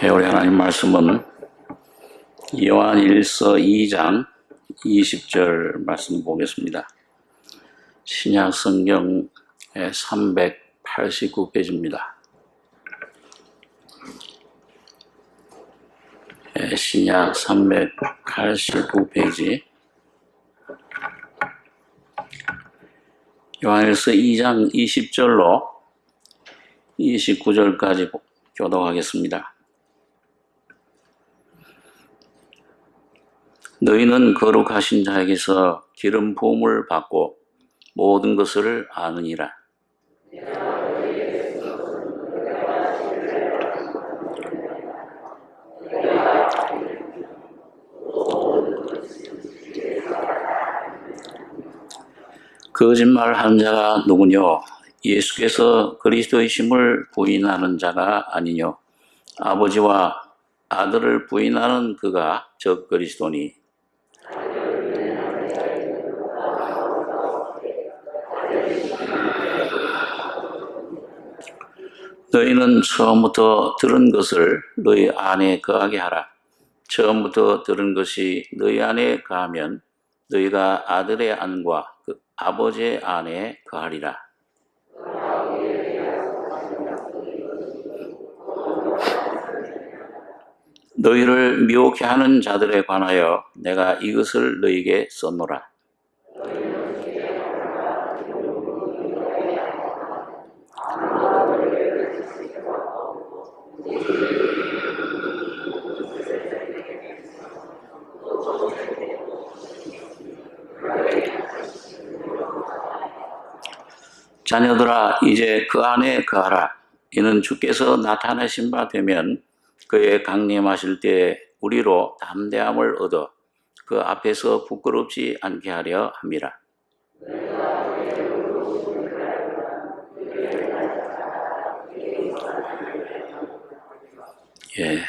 우리 하나님 말씀은 요한일서 2장 20절 말씀 보겠습니다. 신약 성경 389페이지입니다. 신약 389페이지 요한일서 2장 20절로 29절까지 교독하겠습니다. 너희는 거룩하신 자에게서 기름 부음을 받고 모든 것을 아느니라. 거짓말하는 자가 누구뇨? 예수께서 그리스도이심을 부인하는 자가 아니뇨? 아버지와 아들을 부인하는 그가 즉 그리스도니. 너희는 처음부터 들은 것을 너희 안에 거하게 하라. 처음부터 들은 것이 너희 안에 거하면 너희가 아들의 안과 그 아버지의 안에 거하리라. 너희를 미혹해 하는 자들에 관하여 내가 이것을 너희에게 썼노라. 자녀들아 이제 그 안에 거하라. 이는 주께서 나타내신 바 되면 그의 강림하실 때 우리로 담대함을 얻어 그 앞에서 부끄럽지 않게 하려 함이라. 예,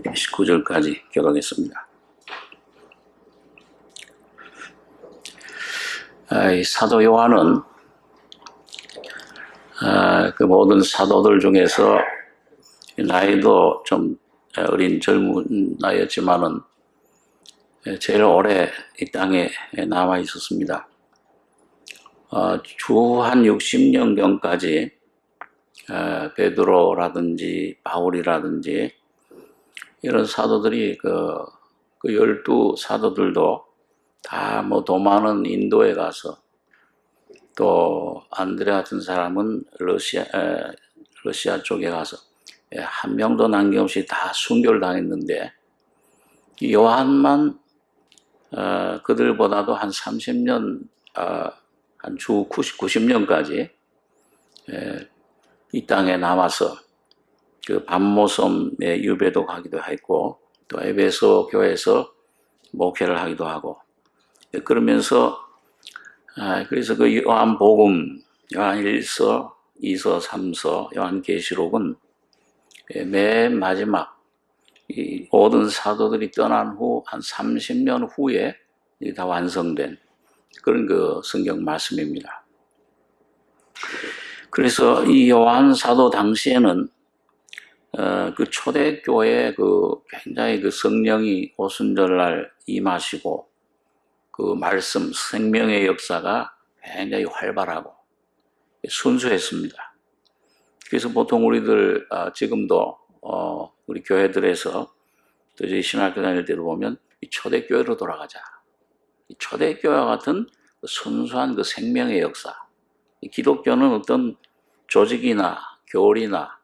19절까지 교독했습니다. 사도 요한은 그 모든 사도들 중에서 나이도 좀 어린 젊은 나이였지만은 제일 오래 이 땅에 남아 있었습니다. 주 한 60년경까지 베드로라든지 바울이라든지 이런 사도들이 그 12 사도들도 다 뭐 도마는 인도에 가서 또 안드레 같은 사람은 러시아 쪽에 가서 한 명도 남김없이 다 순교를 당했는데 요한만 그들보다도 한 30년 한 주 90년까지 이 땅에 남아서 그 밤모섬에 유배도 가기도 했고 또 에베소 교회에서 목회를 하기도 하고 그러면서 그래서 그 요한복음, 요한일서, 2서, 3서, 요한계시록은 맨 마지막 이 모든 사도들이 떠난 후 한 30년 후에 다 완성된 그런 그 성경 말씀입니다. 그래서 이 요한 사도 당시에는 그 초대교회에 그 굉장히 그 성령이 오순절날 임하시고 그 말씀, 생명의 역사가 굉장히 활발하고 순수했습니다. 그래서 보통 우리들 지금도 우리 교회들에서 또 저희 신학교 다닐 때도 보면 이 초대교회로 돌아가자. 이 초대교회와 같은 순수한 그 생명의 역사. 이 기독교는 어떤 조직이나 교리나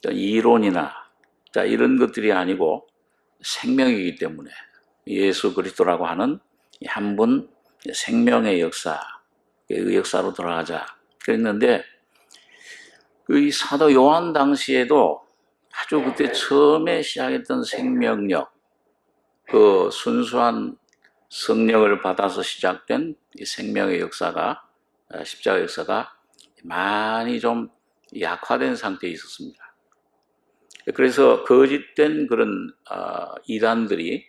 이론이나 이런 것들이 아니고 생명이기 때문에 예수 그리스도라고 하는 한 분 생명의 역사, 그 역사로 돌아가자 그랬는데 이 사도 요한 당시에도 아주 그때 처음에 시작했던 생명력, 그 순수한 성령을 받아서 시작된 이 생명의 역사가 십자가 역사가 많이 좀 약화된 상태에 있었습니다. 그래서 거짓된 그런 이단들이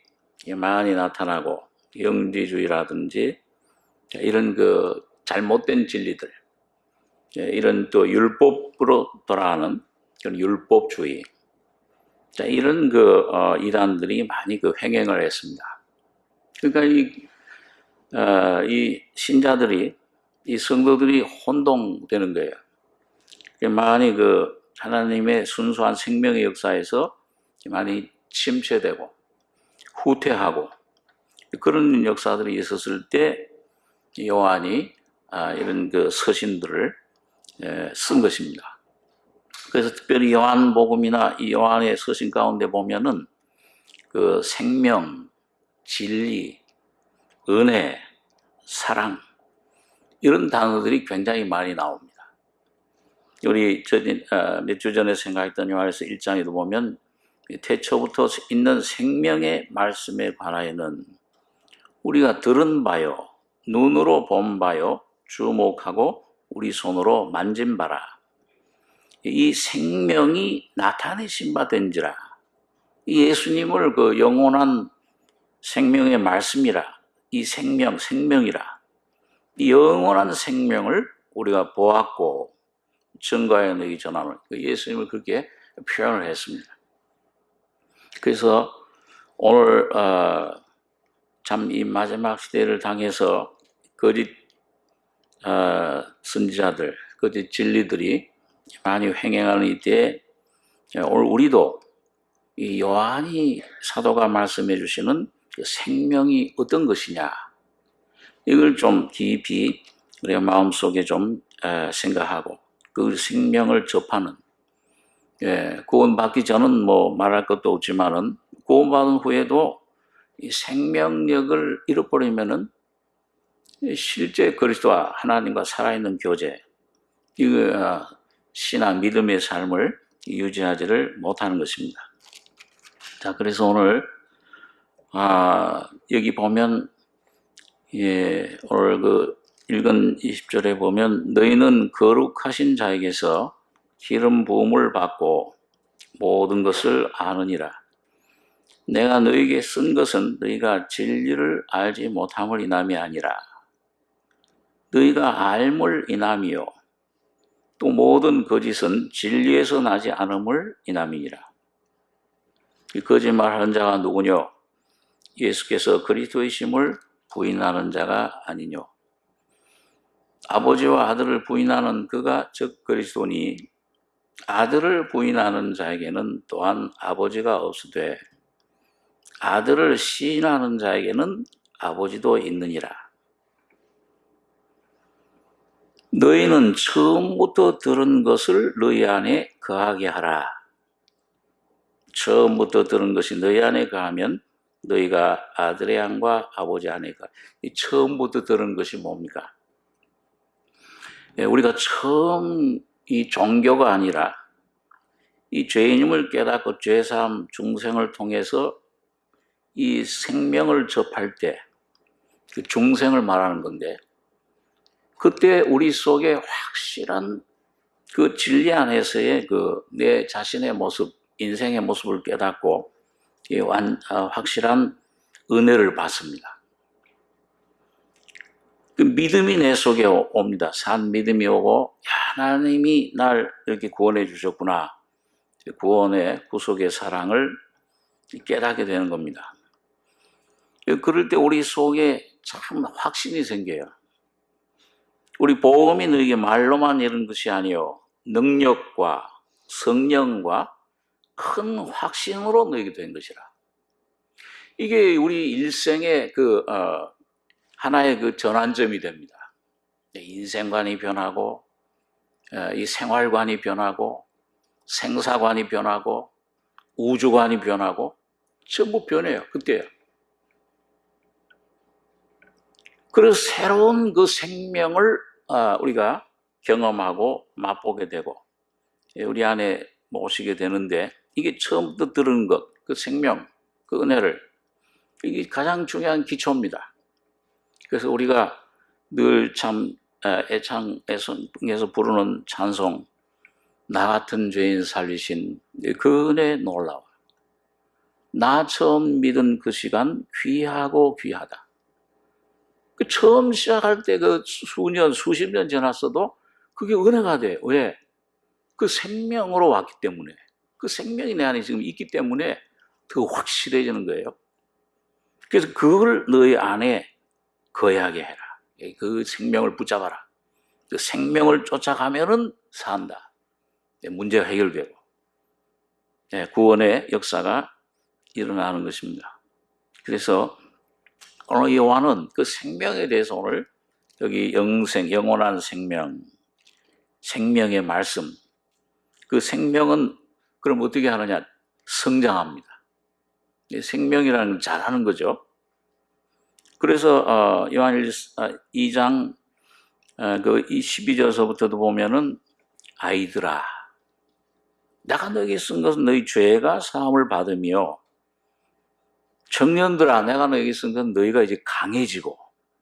많이 나타나고 영지주의라든지 이런 그 잘못된 진리들, 이런 또 율법으로 돌아가는 율법주의. 자, 이런 이단들이 많이 횡행을 했습니다. 그러니까 이 신자들이, 이 성도들이 혼동되는 거예요. 많이 하나님의 순수한 생명의 역사에서 많이 침체되고 후퇴하고 그런 역사들이 있었을 때 요한이 이런 서신들을 쓴 것입니다. 그래서 특별히 요한복음이나 이 요한의 서신 가운데 보면은 생명, 진리, 은혜, 사랑 이런 단어들이 굉장히 많이 나옵니다. 우리 몇 주 전에 생각했던 요한에서 1장에도 보면 태초부터 있는 생명의 말씀에 관하여는 우리가 들은 바요, 눈으로 본 바요, 주목하고 우리 손으로 만진 바라. 이 생명이 나타내신 바 된지라. 이 예수님을 영원한 생명의 말씀이라. 이 생명이라. 이 영원한 생명을 우리가 보았고 증거하여 너희 전하노니. 예수님을 그렇게 표현을 했습니다. 그래서 오늘 참 이 마지막 시대를 당해서 거짓 선지자들, 거짓 진리들이 많이 횡행하는 이때에 오늘 우리도 이 요한이 사도가 말씀해 주시는 그 생명이 어떤 것이냐, 이걸 좀 깊이 우리의 마음속에 좀 생각하고 그 생명을 접하는, 구원받기 전은 뭐 말할 것도 없지만은 구원받은 후에도 이 생명력을 잃어버리면은 실제 그리스도와 하나님과 살아있는 교제, 신앙, 믿음의 삶을 유지하지를 못하는 것입니다. 자, 그래서 오늘 여기 보면 오늘 읽은 20절에 보면 너희는 거룩하신 자에게서 기름 부음을 받고 모든 것을 아느니라. 내가 너희에게 쓴 것은 너희가 진리를 알지 못함을 인함이 아니라 너희가 알물 인함이요 또 모든 거짓은 진리에서 나지 않음을 인함이니라. 이 거짓말하는 자가 누구뇨? 예수께서 그리스도이심을 부인하는 자가 아니뇨. 아버지와 아들을 부인하는 그가 즉 그리스도니 아들을 부인하는 자에게는 또한 아버지가 없으되 아들을 시인하는 자에게는 아버지도 있느니라. 너희는 처음부터 들은 것을 너희 안에 거하게 하라. 처음부터 들은 것이 너희 안에 거하면 너희가 아들의 양과 아버지 안에 가. 이 처음부터 들은 것이 뭡니까? 우리가 처음 이 종교가 아니라 이 죄인임을 깨닫고 죄사함 중생을 통해서 이 생명을 접할 때 그 중생을 말하는 건데, 그때 우리 속에 확실한 그 진리 안에서의 내 자신의 모습, 인생의 모습을 깨닫고 확실한 은혜를 받습니다. 그 믿음이 내 속에 옵니다. 산 믿음이 오고 하나님이 날 이렇게 구원해 주셨구나. 구원의 구속의 사랑을 깨닫게 되는 겁니다. 그럴 때 우리 속에 참 확신이 생겨요. 우리 복음이 너에게 말로만 이런 것이 아니요 능력과 성령과 큰 확신으로 너에게 된 것이라. 이게 우리 일생의 하나의 전환점이 됩니다. 인생관이 변하고 이 생활관이 변하고 생사관이 변하고 우주관이 변하고 전부 변해요. 그때요. 그래서 새로운 그 생명을 우리가 경험하고 맛보게 되고 우리 안에 모시게 되는데, 이게 처음부터 들은 것, 그 생명, 그 은혜를, 이게 가장 중요한 기초입니다. 그래서 우리가 늘 참 애창에서 부르는 찬송, 나 같은 죄인 살리신 그 은혜 놀라워. 나 처음 믿은 그 시간 귀하고 귀하다. 그 처음 시작할 때 수십 년 지났어도 그게 은혜가 돼. 왜? 그 생명으로 왔기 때문에, 그 생명이 내 안에 지금 있기 때문에 더 확실해지는 거예요. 그래서 그걸 너희 안에 거하게 해라. 그 생명을 붙잡아라. 그 생명을 쫓아가면은 산다. 문제가 해결되고 구원의 역사가 일어나는 것입니다. 그래서 오늘 요한은 그 생명에 대해서 오늘 여기 영생, 영원한 생명, 생명의 말씀, 그 생명은 그럼 어떻게 하느냐? 성장합니다. 생명이라는 걸 잘하는 거죠. 그래서 요한일서 2장 그 12절서부터도 보면은 아이들아, 내가 너에게 쓴 것은 너희 죄가 사함을 받으며, 청년들아, 내가 너에게 쓴 것은 너희가 이제 강해지고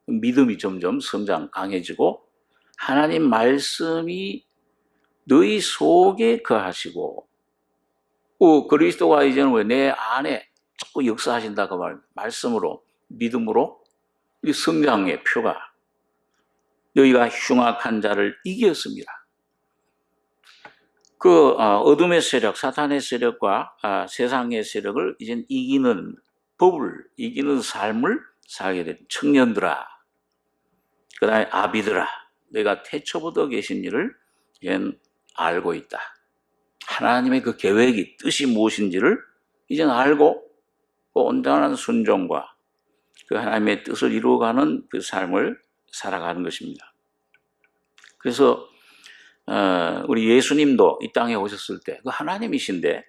믿음이 점점 성장 강해지고 하나님 말씀이 너희 속에 거하시고 그리스도가 이제는 왜 내 안에 자꾸 역사하신다 그 말씀으로 믿음으로 이 성장의 표가 너희가 흉악한 자를 이겼습니다. 그 어둠의 세력, 사탄의 세력과 세상의 세력을 이젠 이기는 법을, 이기는 삶을 살게 된 청년들아, 그 다음에 아비들아, 너희가 태초부터 계신 일을 이젠 알고 있다. 하나님의 그 계획이, 뜻이 무엇인지를 이젠 알고 그 온전한 순종과 그 하나님의 뜻을 이루어가는 그 삶을 살아가는 것입니다. 그래서 우리 예수님도 이 땅에 오셨을 때 그 하나님이신데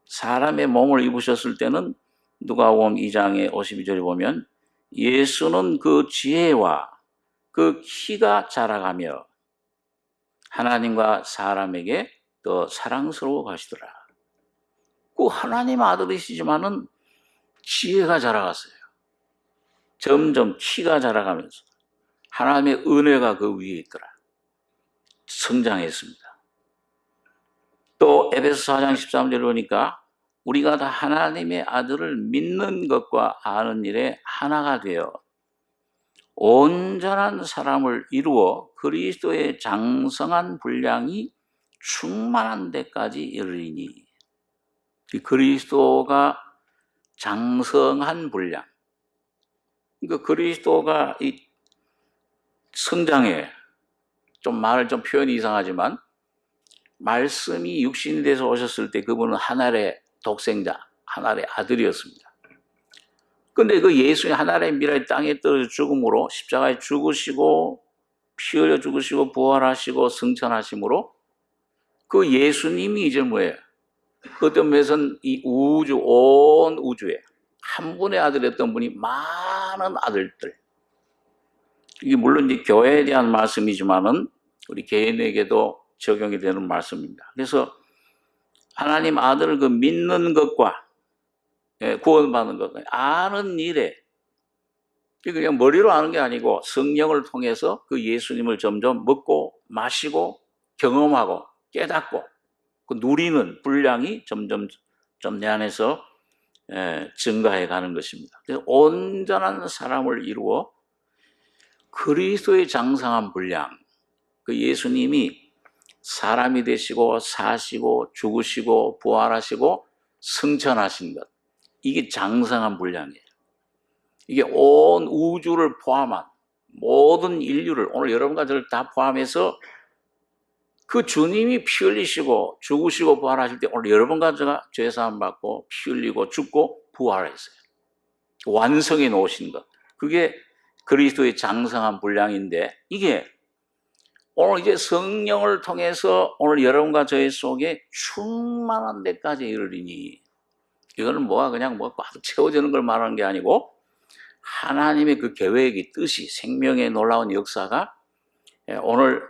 사람의 몸을 입으셨을 때는 누가복음 2장의 52절에 보면 예수는 그 지혜와 그 키가 자라가며 하나님과 사람에게 더 사랑스러워 가시더라. 그 하나님 아들이시지만은 지혜가 자라갔어요. 점점 키가 자라가면서 하나님의 은혜가 그 위에 있더라. 성장했습니다. 또 에베소 4장 13절에 보니까 우리가 다 하나님의 아들을 믿는 것과 아는 일에 하나가 되어 온전한 사람을 이루어 그리스도의 장성한 분량이 충만한 데까지 이르리니, 그리스도가 장성한 분량, 그러니까 그리스도가 이 성장에 좀 말을 좀 표현이 이상하지만 말씀이 육신이 돼서 오셨을 때 그분은 하나의 독생자, 하나의 아들이었습니다. 근데 그 예수의 하나의 미랄이 땅에 떨어져 죽음으로 십자가에 죽으시고 피 흘려 죽으시고 부활하시고 승천하심으로 그 예수님이 이제 뭐예요? 어떤 면에서는 이 우주, 온 우주에 한 분의 아들이었던 분이 많은 아들들, 이게 물론 이제 교회에 대한 말씀이지만은 우리 개인에게도 적용이 되는 말씀입니다. 그래서 하나님 아들을 그 믿는 것과 구원받는 것과 아는 일에, 그냥 머리로 아는 게 아니고 성령을 통해서 그 예수님을 점점 먹고 마시고 경험하고 깨닫고 그 누리는 분량이 점점 좀 내 안에서 증가해 가는 것입니다. 그래서 온전한 사람을 이루어 그리스도의 장성한 분량, 그 예수님이 사람이 되시고 사시고 죽으시고 부활하시고 승천하신 것, 이게 장성한 분량이에요. 이게 온 우주를 포함한 모든 인류를, 오늘 여러분과 저를 다 포함해서 그 주님이 피 흘리시고 죽으시고 부활하실 때 오늘 여러분과 제가 죄사함 받고 피 흘리고 죽고 부활했어요. 완성해 놓으신 것, 그게 그리스도의 장성한 분량인데, 이게 오늘 이제 성령을 통해서 오늘 여러분과 저의 속에 충만한 데까지 이르리니, 이거는 뭐가 그냥 뭐 꽉 채워지는 걸 말하는 게 아니고 하나님의 그 계획이, 뜻이, 생명의 놀라운 역사가 오늘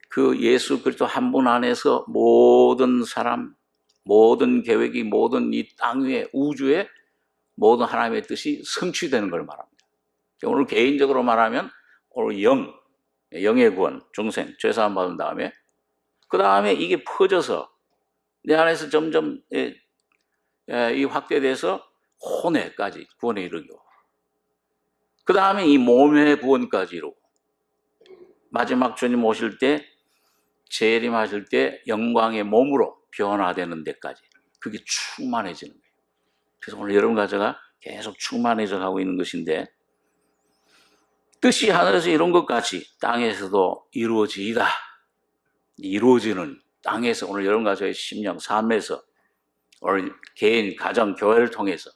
그 예수 그리스도 한 분 안에서 모든 사람, 모든 계획이, 모든 이 땅 위에 우주에 모든 하나님의 뜻이 성취되는 걸 말합니다. 오늘 개인적으로 말하면 오늘 영의 구원, 중생, 죄사함 받은 다음에 그 다음에 이게 퍼져서 내 안에서 점점 이 확대돼서 혼회까지 구원에 이르고, 그 다음에 이 몸의 구원까지 이루고, 마지막 주님 오실 때 재림하실 때 영광의 몸으로 변화되는 데까지 그게 충만해지는 거예요. 그래서 오늘 여러분과 제가 계속 충만해져 가고 있는 것인데, 뜻이 하늘에서 이룬 것 같이 땅에서도 이루어지이다. 이루어지는 땅에서 오늘 여러분과 저의 심령, 삶에서 오늘 개인, 가정, 교회를 통해서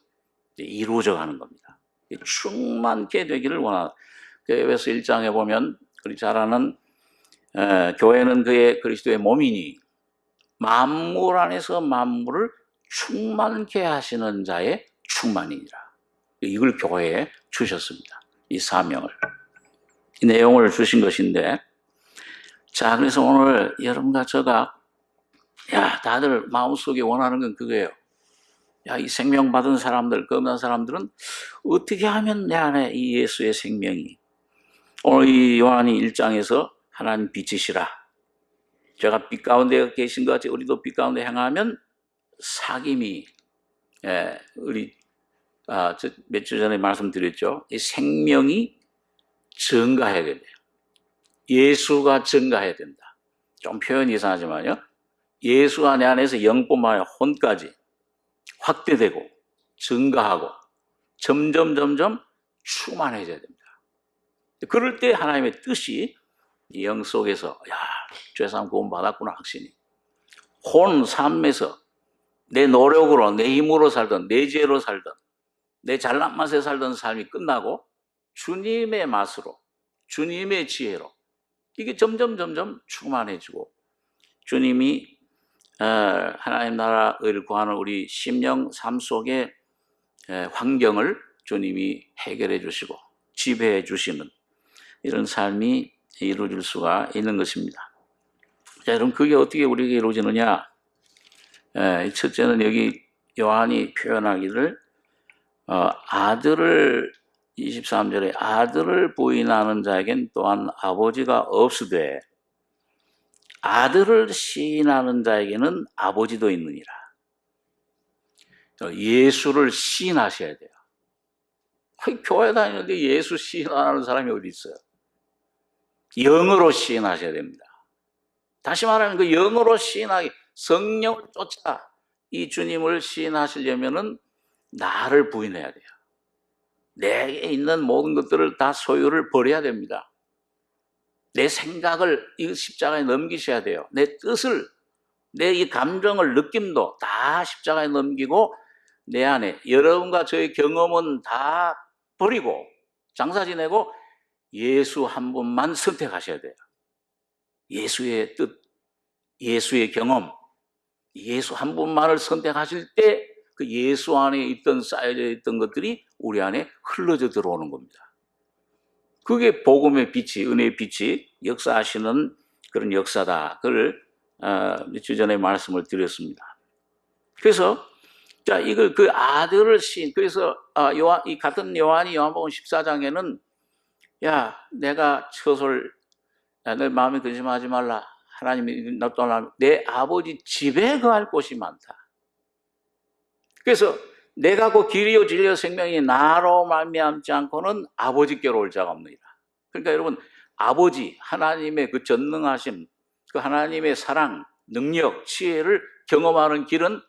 이루어져 가는 겁니다. 충만케 되기를 원하는. 에베소 1장에 보면 우리 잘 아는 교회는 그의 그리스도의 몸이니 만물 안에서 만물을 충만케 하시는 자의 충만이니라. 이걸 교회에 주셨습니다. 이 사명을. 이 내용을 주신 것인데, 자, 그래서 오늘 여러분과 제가 다들 마음속에 원하는 건 그거예요. 이 생명 받은 사람들, 거듭난 사람들은 어떻게 하면 내 안에 이 예수의 생명이, 오늘 이 요한이 1장에서 하나님 빛이시라. 제가 빛 가운데 계신 것 같이 우리도 빛 가운데 행하면 사귐이, 우리 몇 주 전에 말씀드렸죠. 이 생명이 증가해야 된대요. 예수가 증가해야 된다. 좀 표현이 이상하지만요. 예수가 내 안에서 영뿐만 아니라 혼까지 확대되고 증가하고 점점 충만해져야 됩니다. 그럴 때 하나님의 뜻이 영 속에서 죄사함 구원 받았구나 확신이, 혼 삶에서 내 노력으로 내 힘으로 살던 내 죄로 살던 내 잘난 맛에 살던 삶이 끝나고 주님의 맛으로 주님의 지혜로 이게 점점 충만해지고 주님이 하나님 나라 의를 구하는 우리 심령 삶 속의 환경을 주님이 해결해 주시고 지배해 주시는 이런 삶이 이루어질 수가 있는 것입니다. 자, 여러분 그게 어떻게 우리에게 이루어지느냐? 첫째는 여기 요한이 표현하기를 아들을 23절에 아들을 부인하는 자에겐 또한 아버지가 없으되 아들을 시인하는 자에게는 아버지도 있느니라. 예수를 시인하셔야 돼요. 교회 다니는데 예수 시인하는 사람이 어디 있어요? 영으로 시인하셔야 됩니다. 다시 말하면 그 영으로 시인하기, 성령을 쫓아 이 주님을 시인하시려면은 나를 부인해야 돼요. 내게 있는 모든 것들을 다 소유를 버려야 됩니다. 내 생각을 이 십자가에 넘기셔야 돼요. 내 뜻을, 내 이 감정을, 느낌도 다 십자가에 넘기고 내 안에 여러분과 저의 경험은 다 버리고 장사 지내고 예수 한 분만 선택하셔야 돼요. 예수의 뜻, 예수의 경험, 예수 한 분만을 선택하실 때 그 예수 안에 있던 쌓여져 있던 것들이 우리 안에 흘러져 들어오는 겁니다. 그게 복음의 빛이, 은혜의 빛이 역사하시는 그런 역사다. 그걸 몇 주 전에 말씀을 드렸습니다. 그래서 자, 이걸 그 아들을 그래서 이 같은 요한이 요한복음 14장에는 내가 처소를 내 마음에 근심하지 말라. 하나님이 나 떠나 내 아버지 집에 거할 곳이 많다. 그래서 내가 그 길이요 진리요 생명이 나로 말미암지 않고는 아버지께로 올 자가 없느니라. 그러니까 여러분 아버지 하나님의 그 전능하심, 그 하나님의 사랑, 능력, 지혜를 경험하는 길은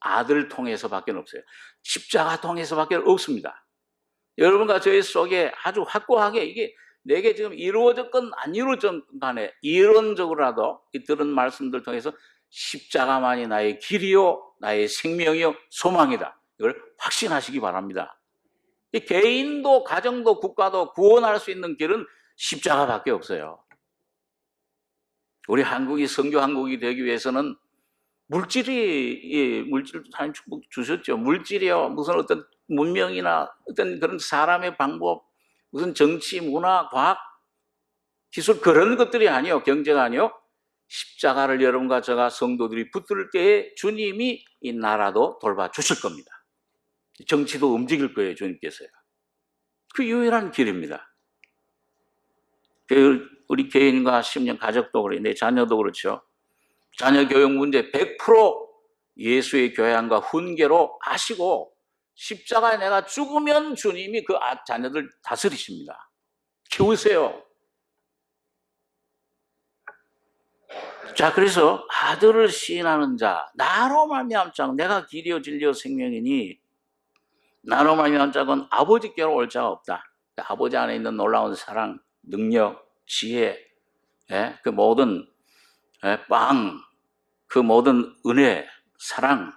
아들 통해서밖에 없어요. 십자가 통해서밖에 없습니다. 여러분과 저희 속에 아주 확고하게 이게 내게 지금 이루어졌건 안 이루어졌건 간에 이론적으로라도 이 들은 말씀들 통해서 십자가만이 나의 길이요 나의 생명이요 소망이다. 이걸 확신하시기 바랍니다. 이 개인도 가정도 국가도 구원할 수 있는 길은 십자가밖에 없어요. 우리 한국이 선교 한국이 되기 위해서는 물질도 하나님 축복 주셨죠. 물질이요 무슨 어떤 문명이나 어떤 그런 사람의 방법, 무슨 정치, 문화, 과학, 기술 그런 것들이 아니요, 경제가 아니요. 십자가를 여러분과 제가 성도들이 붙들 때에 주님이 이 나라도 돌봐주실 겁니다. 정치도 움직일 거예요, 주님께서요. 그 유일한 길입니다. 우리 개인과 심령, 가족도 그래, 내 자녀도 그렇죠. 자녀 교육 문제 100% 예수의 교양과 훈계로 하시고 십자가에 내가 죽으면 주님이 그 자녀들 다스리십니다. 키우세요. 자, 그래서 아들을 시인하는 자, 나로 말미암 자, 내가 길이요 진리요 생명이니 나로 말미암 자는 아버지께로 올 자가 없다. 아버지 안에 있는 놀라운 사랑, 능력, 지혜, 예? 그 모든 빵, 그 모든 은혜, 사랑,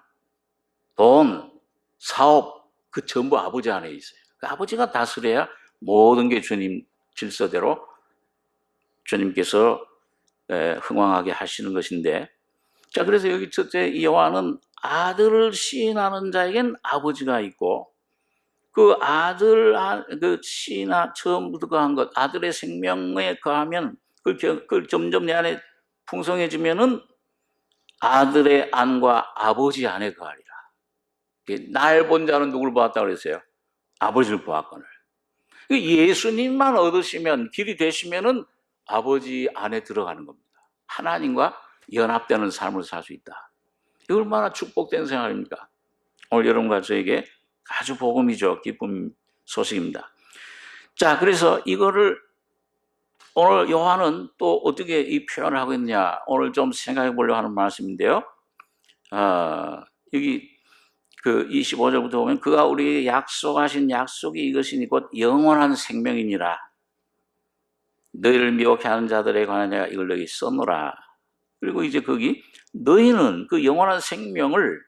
돈, 사업, 그 전부 아버지 안에 있어요. 그 아버지가 다스려야 모든 게 주님 질서대로 주님께서 흥왕하게 하시는 것인데, 자, 그래서 여기 첫째 이 요한은 아들을 시인하는 자에겐 아버지가 있고, 그 아들, 그 시나 처음부터 거한 것, 아들의 생명에 거하면, 그걸 점점 내 안에 풍성해지면은 아들의 안과 아버지 안에 거하리라. 날 본 자는 누굴 보았다 그랬어요? 아버지를 보았거늘. 예수님만 얻으시면, 길이 되시면은 아버지 안에 들어가는 겁니다. 하나님과 연합되는 삶을 살 수 있다. 이거 얼마나 축복된 생활입니까? 오늘 여러분과 저에게 아주 복음이죠. 기쁨 소식입니다. 자, 그래서 이거를 오늘 요한은 또 어떻게 이 표현을 하고 있느냐, 오늘 좀 생각해 보려고 하는 말씀인데요. 여기 그 25절부터 보면 그가 우리에게 약속하신 약속이 이것이니 곧 영원한 생명이니라. 너희를 미혹해 하는 자들에 관한 내가 이걸 너희 써놓으라. 그리고 이제 거기 너희는 그 영원한 생명을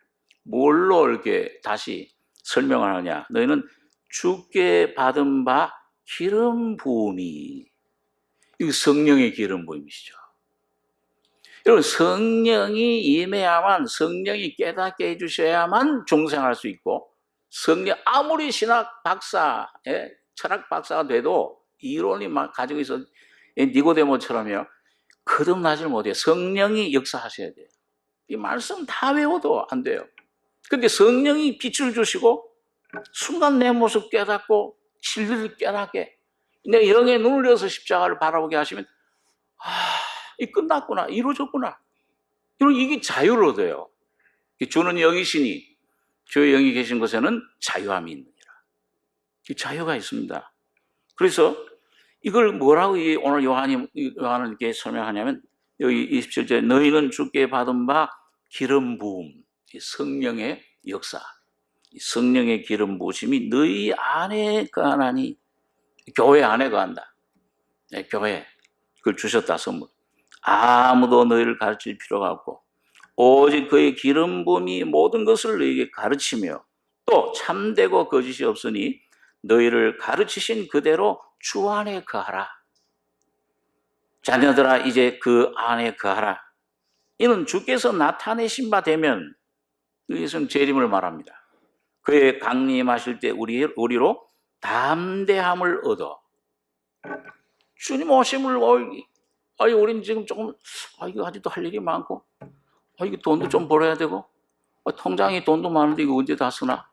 뭘로 이렇게 다시 설명을 하느냐. 너희는 주께 받은 바 기름 부음이, 이 성령의 기름 부음이시죠. 여러분, 성령이 임해야만, 성령이 깨닫게 해주셔야만 중생할 수 있고, 성령 아무리 신학 박사, 철학 박사가 돼도 이론이 막 가지고 있어 니고데모처럼요 거듭나질 못해요. 성령이 역사하셔야 돼요. 이 말씀 다 외워도 안 돼요. 근데 성령이 빛을 주시고 순간 내 모습 깨닫고 진리를 깨닫게, 내 영의 눈을 열어서 십자가를 바라보게 하시면 이 끝났구나, 이루어졌구나. 이게 자유를 얻어요. 주는 영이시니 주의 영이 계신 곳에는 자유함이 있느니라. 이 자유가 있습니다. 그래서 이걸 뭐라고 오늘 요한은 이렇게 설명하냐면, 여기 27절에 너희는 주께 받은 바 기름 부음, 성령의 역사, 성령의 기름 부으심이 너희 안에 거하나니, 교회 안에 거한다. 네, 교회 그걸 주셨다, 선물. 아무도 너희를 가르칠 필요가 없고 오직 그의 기름 부음이 모든 것을 너희에게 가르치며 또 참되고 거짓이 없으니 너희를 가르치신 그대로 주 안에 거하라. 자녀들아 이제 그 안에 거하라. 이는 주께서 나타내신 바 되면, 이것은 재림을 말합니다. 그의 강림하실 때 우리로 담대함을 얻어. 주님 오심을, 우리는 지금 조금, 이거 아직도 할 일이 많고, 이거 돈도 좀 벌어야 되고, 통장에 돈도 많은데 이거 언제 다 쓰나?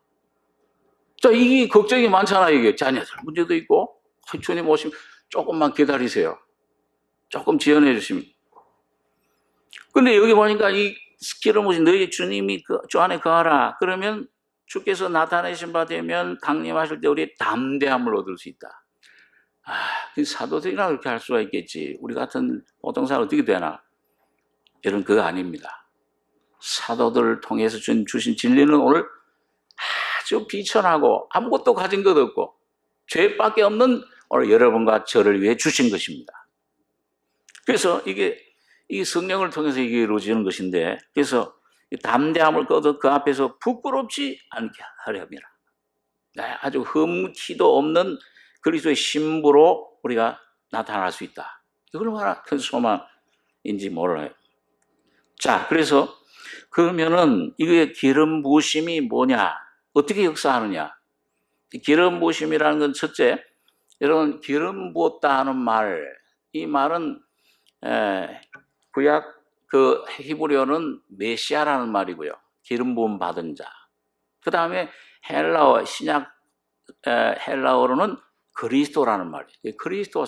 자, 이게 걱정이 많잖아, 이게. 자녀들 문제도 있고, 주님 오시면 조금만 기다리세요. 조금 지연해 주시면. 근데 여기 보니까 이 기름 부으신 너희 주님이 주 안에 거하라. 그러면 주께서 나타내신 바 되면 강림하실 때 우리 담대함을 얻을 수 있다. 사도들이나 그렇게 할 수가 있겠지. 우리 같은 보통 사람 어떻게 되나? 여러분, 그거 아닙니다. 사도들을 통해서 주신 진리는 오늘 아주 비천하고 아무것도 가진 것 없고 죄밖에 없는 오늘 여러분과 저를 위해 주신 것입니다. 그래서 이 성령을 통해서 이게 이루어지는 것인데, 그래서 담대함을 꺼도 그 앞에서 부끄럽지 않게 하려 함이라. 아주 흠티도 없는 그리스도의 신부로 우리가 나타날 수 있다. 이걸 얼마나 큰 소망인지 몰라요. 자, 그래서 그러면은 이게 기름 부으심이 뭐냐? 어떻게 역사하느냐? 기름 부으심이라는 건 첫째, 여러분, 기름 부었다 하는 말, 이 말은 구약 그 히브리어는 메시아라는 말이고요. 기름 부음 받은 자. 그 다음에 헬라어, 신약 헬라어로는 그리스도라는 말이에요. 그리스도,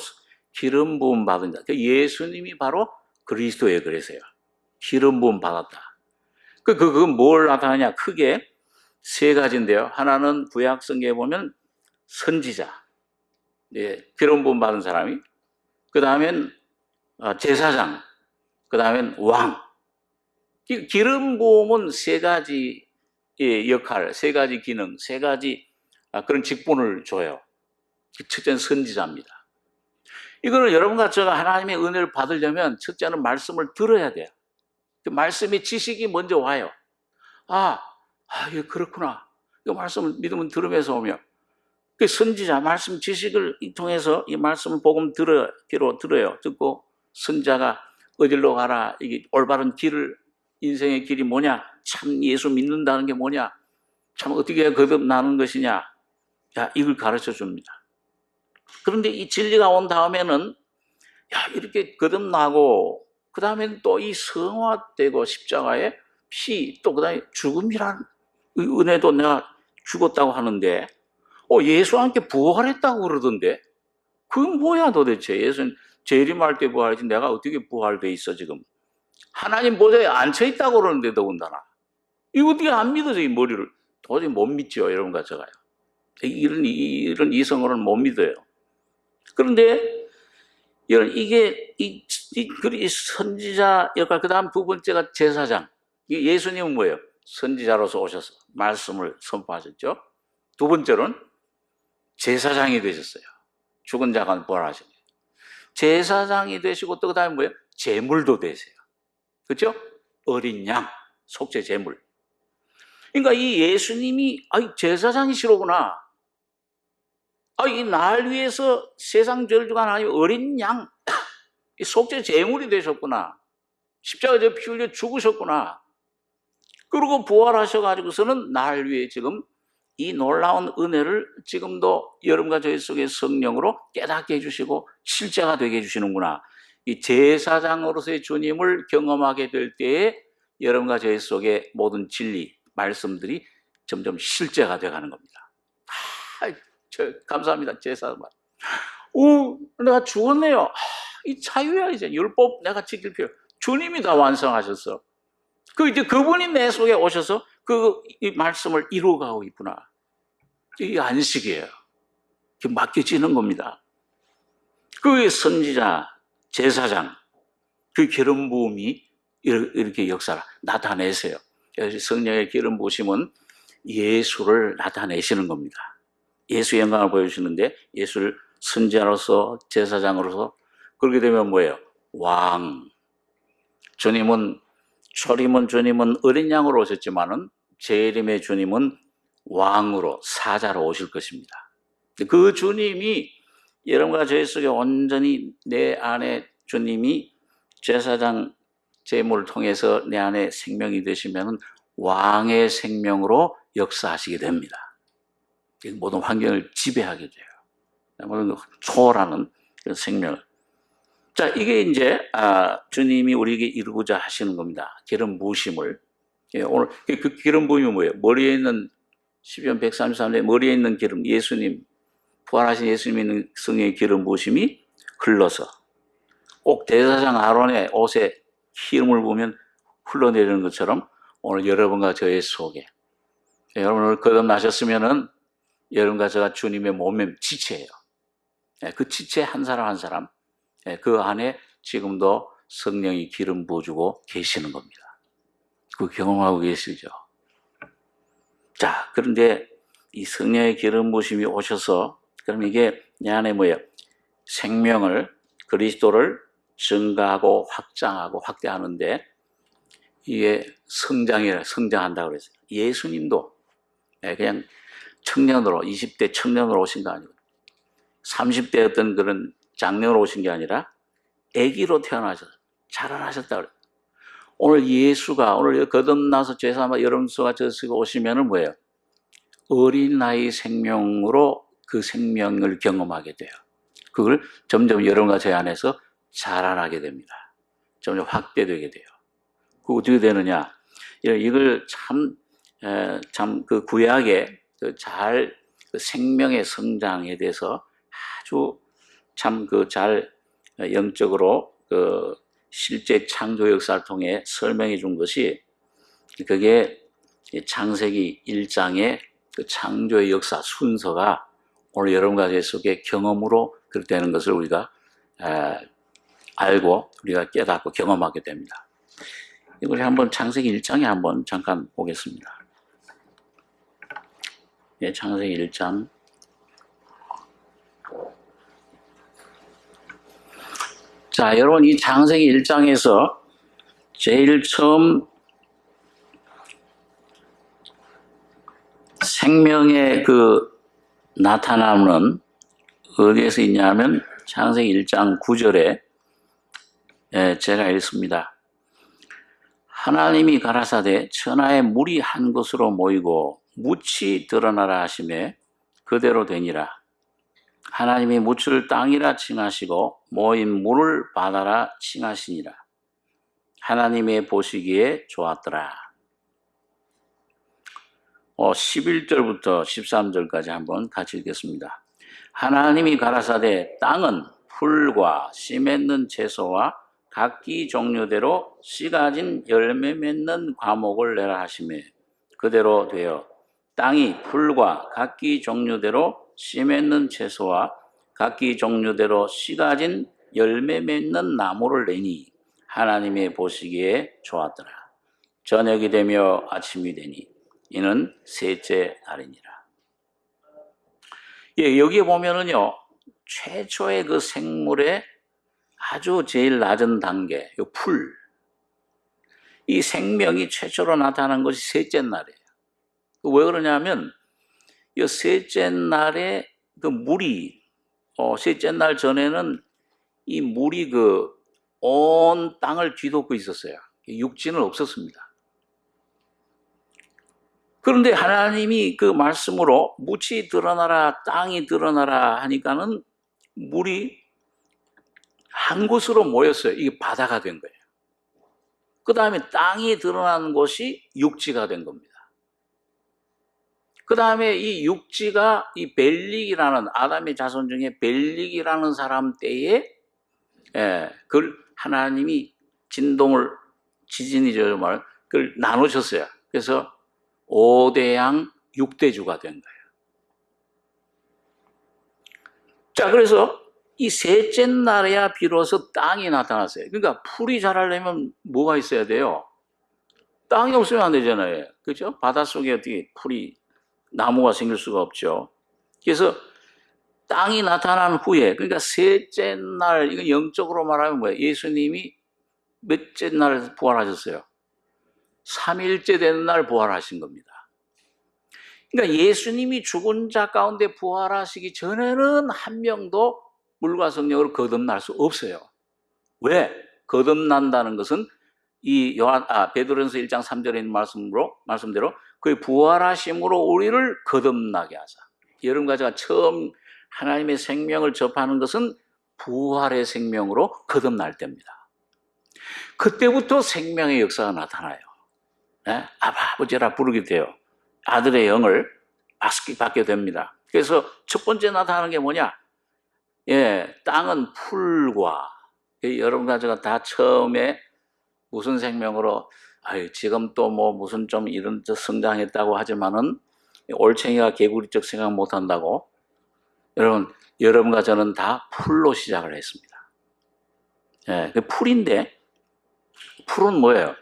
기름 부음 받은 자. 예수님이 바로 그리스도의 그래서요. 기름 부음 받았다. 그건 뭘 나타나냐? 크게 세 가지인데요. 하나는 구약 성경에 보면 선지자, 기름 부음 받은 사람이. 그 다음엔 제사장, 그 다음엔 왕. 기름 부음은 세 가지 역할, 세 가지 기능, 세 가지 그런 직분을 줘요. 첫째는 선지자입니다. 이거는 여러분과 제가 하나님의 은혜를 받으려면 첫째는 말씀을 들어야 돼요. 그 말씀의 지식이 먼저 와요. 이게 그렇구나. 이 말씀을 믿으면 들으면서 오며, 그 선지자 말씀 지식을 통해서 이 말씀을 복음 들어요. 듣고 선자가 어디로 가라, 이게 올바른 길을, 인생의 길이 뭐냐, 참 예수 믿는다는 게 뭐냐, 참 어떻게 거듭나는 것이냐, 이걸 가르쳐 줍니다. 그런데 이 진리가 온 다음에는 이렇게 거듭나고, 그 다음에는 또 이 성화되고 십자가의 피, 또 그 다음에 죽음이란 은혜도 내가 죽었다고 하는데, 예수와 함께 부활했다고 그러던데, 그건 뭐야 도대체? 예수는 재림할 때 부활이지 내가 어떻게 부활돼 있어 지금? 하나님 보좌에 앉혀있다고 그러는데 더군다나. 이거 어떻게 안 믿어져, 이 머리를. 도저히 못 믿죠, 여러분과 제가요. 이런 이성으로는 못 믿어요. 그런데 이게 선지자 역할, 그 다음 두 번째가 제사장. 예수님은 뭐예요? 선지자로서 오셔서 말씀을 선포하셨죠. 두 번째로는 제사장이 되셨어요. 죽은 자가 부활하시네. 제사장이 되시고 또 그 다음에 뭐예요? 제물도 되세요. 그렇죠? 어린 양, 속죄 제물. 그러니까 이 예수님이 제사장이시로구나. 이 날 위해서 세상 죄를 주가 하나님 어린 양, 속죄 제물이 되셨구나. 십자가에 피 흘려 죽으셨구나. 그리고 부활하셔가지고서는 날 위해 지금 이 놀라운 은혜를 지금도 여러분과 저희 속에 성령으로 깨닫게 해주시고 실제가 되게 해주시는구나. 이 제사장으로서의 주님을 경험하게 될 때에 여러분과 저희 속에 모든 진리, 말씀들이 점점 실제가 되어가는 겁니다. 감사합니다. 제사장. 내가 죽었네요. 이 자유야, 이제. 율법 내가 지킬 필요. 주님이 다 완성하셨어. 이제 그분이 내 속에 오셔서 이 말씀을 이루어가고 있구나. 이게 안식이에요. 맡겨지는 겁니다. 선지자, 제사장, 그 기름 부음이 이렇게 역사를 나타내세요. 성령의 기름 부으심은 예수를 나타내시는 겁니다. 예수의 영광을 보여주시는데, 예수를 선지자로서, 제사장으로서, 그렇게 되면 뭐예요? 왕. 주님은 어린 양으로 오셨지만은 재림의 주님은 왕으로, 사자로 오실 것입니다. 그 주님이 여러분과 저희 속에 온전히 내 안에 주님이 제사장 제물을 통해서 내 안에 생명이 되시면 왕의 생명으로 역사하시게 됩니다. 모든 환경을 지배하게 돼요. 모든 초월하는 생명을. 자, 이게 이제 주님이 우리에게 이루고자 하시는 겁니다. 기름 부으심을. 오늘 그 기름 부음이 뭐예요? 머리에 있는 시편 133의 머리에 있는 기름, 예수님, 부활하신 예수님이 있는 성령의 기름 부으심이 흘러서 꼭 대제사장 아론의 옷에 기름을 부으면 흘러내리는 것처럼 오늘 여러분과 저의 속에, 여러분을 거듭나셨으면은 여러분과 제가 주님의 몸의 지체예요. 그 지체 한 사람 한 사람, 그 안에 지금도 성령이 기름 부어주고 계시는 겁니다. 그 경험하고 계시죠. 자, 그런데 이 성령의 기름 부으심이 오셔서, 그럼 이게 내 안에 뭐예요? 생명을, 그리스도를 증가하고 확장하고 확대하는데, 이게 성장한다고 그랬어요. 예수님도 그냥 청년으로, 20대 청년으로 오신 거 아니고 30대 어떤 그런 장년으로 오신 게 아니라 아기로 태어나셔서 자라나셨다 그래요. 오늘 예수가, 오늘 거듭나서 죄사함 여러분 속에 오시면은 뭐예요? 어린 나이 생명으로 그 생명을 경험하게 돼요. 그걸 점점 여러분과 제 안에서 자라나게 됩니다. 점점 확대되게 돼요. 그 어떻게 되느냐? 이걸 참 그 구약의 그 생명의 성장에 대해서 아주 참 잘 영적으로 실제 창조 역사를 통해 설명해 준 것이, 그게 창세기 1장의 그 창조의 역사 순서가 오늘 여러분과 제 속에 경험으로 그렇게 되는 것을 우리가 알고 우리가 깨닫고 경험하게 됩니다. 이걸 한번 창세기 1장에 한번 잠깐 보겠습니다. 예, 창세기 1장. 자, 여러분 이 창세기 1장에서 제일 처음 생명의 그 나타남은 어디에서 있냐면 창세기 1장 9절에 제가 읽습니다. 하나님이 가라사대 천하의 물이 한 곳으로 모이고 묻이 드러나라 하시매 그대로 되니라. 하나님이 묻을 땅이라 칭하시고 모인 물을 바다라 칭하시니라. 하나님의 보시기에 좋았더라. 11절부터 13절까지 한번 같이 읽겠습니다. 하나님이 가라사대 땅은 풀과 씨 맺는 채소와 각기 종류대로 씨 가진 열매 맺는 과목을 내라 하시매 그대로 되어 땅이 풀과 각기 종류대로 씨 맺는 채소와 각기 종류대로 씨 가진 열매 맺는 나무를 내니 하나님의 보시기에 좋았더라. 저녁이 되며 아침이 되니 이는 셋째 날이니라. 예, 여기에 보면은요, 최초의 그 생물의 아주 제일 낮은 단계, 이 풀. 이 생명이 최초로 나타난 것이 셋째 날이에요. 왜 그러냐면, 이 셋째 날에 그 물이, 셋째 날 전에는 이 물이 그 온 땅을 뒤덮고 있었어요. 육지는 없었습니다. 그런데 하나님이 그 말씀으로 묻이 드러나라, 땅이 드러나라 하니까는 물이 한 곳으로 모였어요. 이게 바다가 된 거예요. 그 다음에 땅이 드러나는 곳이 육지가 된 겁니다. 그 다음에 이 육지가 이 벨릭이라는 아담의 자손 중에 벨릭이라는 사람 때에 그걸 하나님이 지진이죠 말, 그걸 나누셨어요. 그래서 5대양 6대주가 된 거예요. 자, 그래서 이 셋째 날에야 비로소 땅이 나타났어요. 그러니까 풀이 자라려면 뭐가 있어야 돼요? 땅이 없으면 안 되잖아요. 그렇죠? 바닷속에 어떻게 풀이, 나무가 생길 수가 없죠. 그래서 땅이 나타난 후에, 그러니까 셋째 날, 이건 영적으로 말하면 뭐예요? 예수님이 몇째 날 부활하셨어요? 3일째 되는 날 부활하신 겁니다. 그러니까 예수님이 죽은 자 가운데 부활하시기 전에는 한 명도 물과 성령으로 거듭날 수 없어요. 왜? 거듭난다는 것은 이 베드로전서 1장 3절에 있는 말씀대로 그의 부활하심으로 우리를 거듭나게 하사. 여러분과 제가 처음 하나님의 생명을 접하는 것은 부활의 생명으로 거듭날 때입니다. 그때부터 생명의 역사가 나타나요. 아버지라 부르게 돼요. 아들의 영을 받게 됩니다. 그래서 첫 번째 나타나는 게 뭐냐? 땅은 풀과, 여러분과 제가 다 처음에 무슨 생명으로, 지금 또 뭐 무슨 좀 이런 성장했다고 하지만은 올챙이가 개구리적 생각 못 한다고. 여러분과 저는 다 풀로 시작을 했습니다. 그 풀인데, 풀은 뭐예요?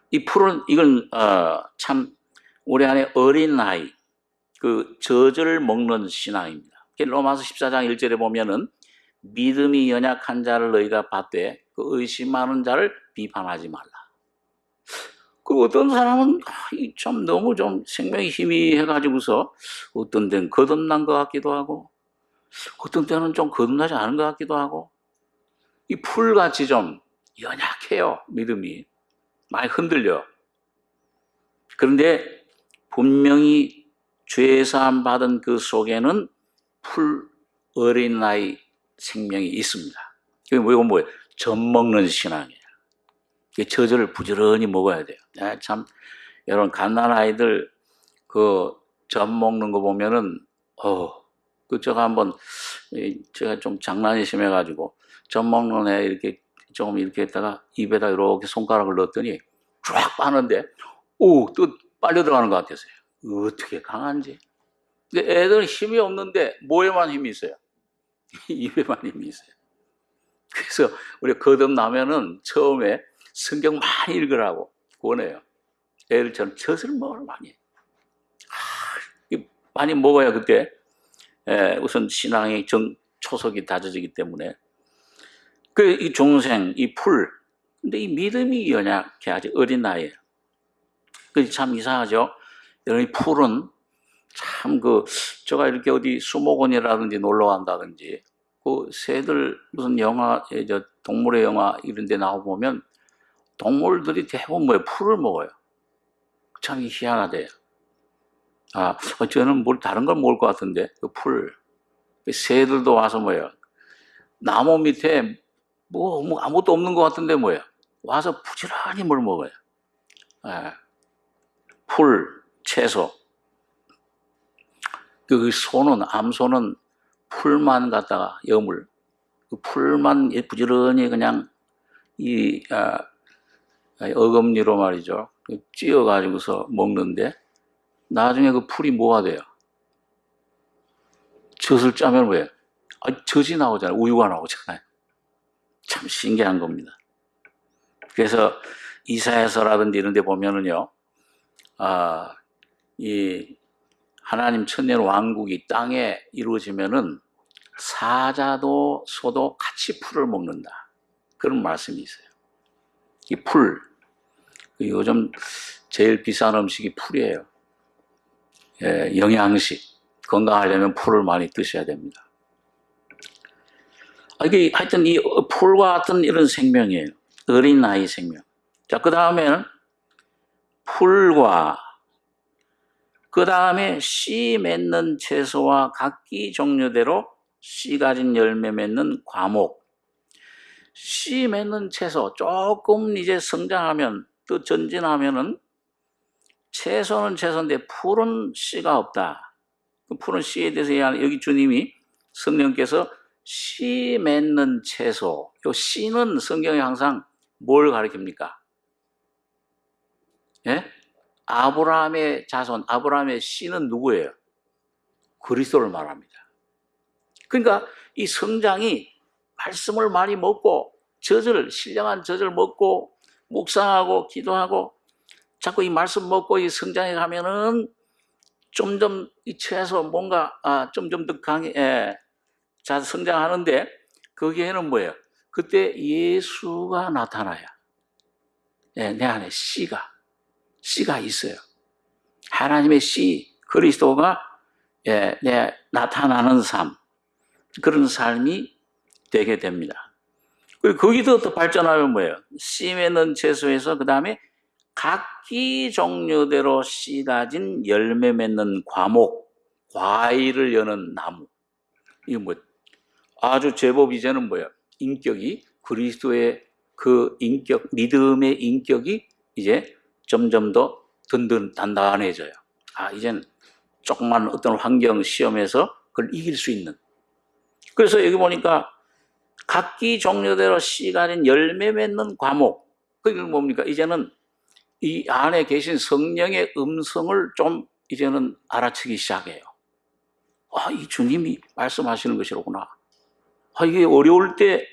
이 풀은, 이건, 참, 우리 안에 어린아이, 그 젖을 먹는 신앙입니다. 로마서 14장 1절에 보면은 믿음이 연약한 자를 너희가 받되 그 의심하는 자를 비판하지 말라. 그 어떤 사람은 참 너무 좀 생명이 희미해가지고서 어떤 데는 거듭난 것 같기도 하고 어떤 때는 좀 거듭나지 않은 것 같기도 하고 이 풀같이 좀 연약해요. 믿음이 많이 흔들려. 그런데 분명히 죄사함 받은 그 속에는 풀 어린아이 생명이 있습니다. 이건 뭐예요? 젖 먹는 신앙이에요. 젖을 부지런히 먹어야 돼요. 참 여러분 갓난아이들 그 젖 먹는 거 보면은 제가 한번 제가 좀 장난이 심해가지고 젖 먹는 애 이렇게 좀 이렇게 했다가 입에다 이렇게 손가락을 넣었더니 쫙 빠는데 또 빨려 들어가는 것 같았어요. 어떻게 강한지. 근데 애들은 힘이 없는데 뭐에만 힘이 있어요? 입에만 힘이 있어요. 그래서 우리 거듭나면은 처음에 성경 많이 읽으라고 권해요. 애들처럼 젖을 먹으라 많이. 많이 먹어야 그때 우선 신앙의 초석이 다져지기 때문에. 이 중생, 이 풀. 근데 이 믿음이 연약해 아직 어린 나이에. 참 이상하죠. 여러분 이 풀은 참 제가 이렇게 어디 수목원이라든지 놀러 간다든지 새들 무슨 영화, 동물의 영화 이런 데 나와보면 동물들이 대부분 뭐예요? 풀을 먹어요. 참 희한하대요. 저는 다른 걸 먹을 것 같은데, 풀. 새들도 와서 뭐예요? 나무 밑에 아무것도 없는 것 같은데 뭐예요? 와서 부지런히 뭘 먹어요. 풀, 채소. 암소는 풀만 갖다가 여물, 풀만 부지런히 그냥 어금니로 말이죠. 찧어가지고서 먹는데, 나중에 그 풀이 뭐가 돼요? 젖을 짜면 왜? 젖이 나오잖아요. 우유가 나오잖아요. 참 신기한 겁니다. 그래서 이사야서라든지 이런 데 보면은요, 이 하나님 천년 왕국이 땅에 이루어지면은 사자도 소도 같이 풀을 먹는다. 그런 말씀이 있어요. 이 풀. 요즘 제일 비싼 음식이 풀이에요. 영양식. 건강하려면 풀을 많이 드셔야 됩니다. 이게 하여튼 이 풀과 같은 이런 생명이에요. 어린 나이 생명. 자, 그 다음에는 풀과 그 다음에 씨 맺는 채소와 각기 종류대로 씨 가진 열매 맺는 과목. 씨 맺는 채소 조금 이제 성장하면 또 전진하면은 채소는 채소인데 풀은 씨가 없다. 그 풀은 씨에 대해서 여기 주님이 성령께서 씨 맺는 채소. 요 씨는 성경에 항상 뭘 가리킵니까? 예? 아브라함의 자손, 아브라함의 씨는 누구예요? 그리스도를 말합니다. 그러니까 이 성장이 말씀을 많이 먹고 신령한 젖을 먹고 묵상하고 기도하고 자꾸 이 말씀 먹고 이 성장해 가면은 점점 이 채소 뭔가 점점 더 자 성장하는데 거기에는 뭐예요? 그때 예수가 나타나야 내 안에 씨가 있어요. 하나님의 씨 그리스도가 나타나는 삶, 그런 삶이 되게 됩니다. 그리고 거기도 또 발전하면 뭐예요? 씨 맺는 채소에서 그 다음에 각기 종류대로 씨 가진 열매 맺는 과목, 과일을 여는 나무. 이거 아주 제법 이제는 뭐예요? 인격이 그리스도의 그 인격, 믿음의 인격이 이제 점점 더 단단해져요. 이제는 조그만 어떤 환경 시험에서 그걸 이길 수 있는. 그래서 여기 보니까 각기 종류대로 씨 가진 열매 맺는 과목. 그게 뭡니까? 이제는 이 안에 계신 성령의 음성을 좀 이제는 알아채기 시작해요. 이 주님이 말씀하시는 것이로구나. 이게 어려울 때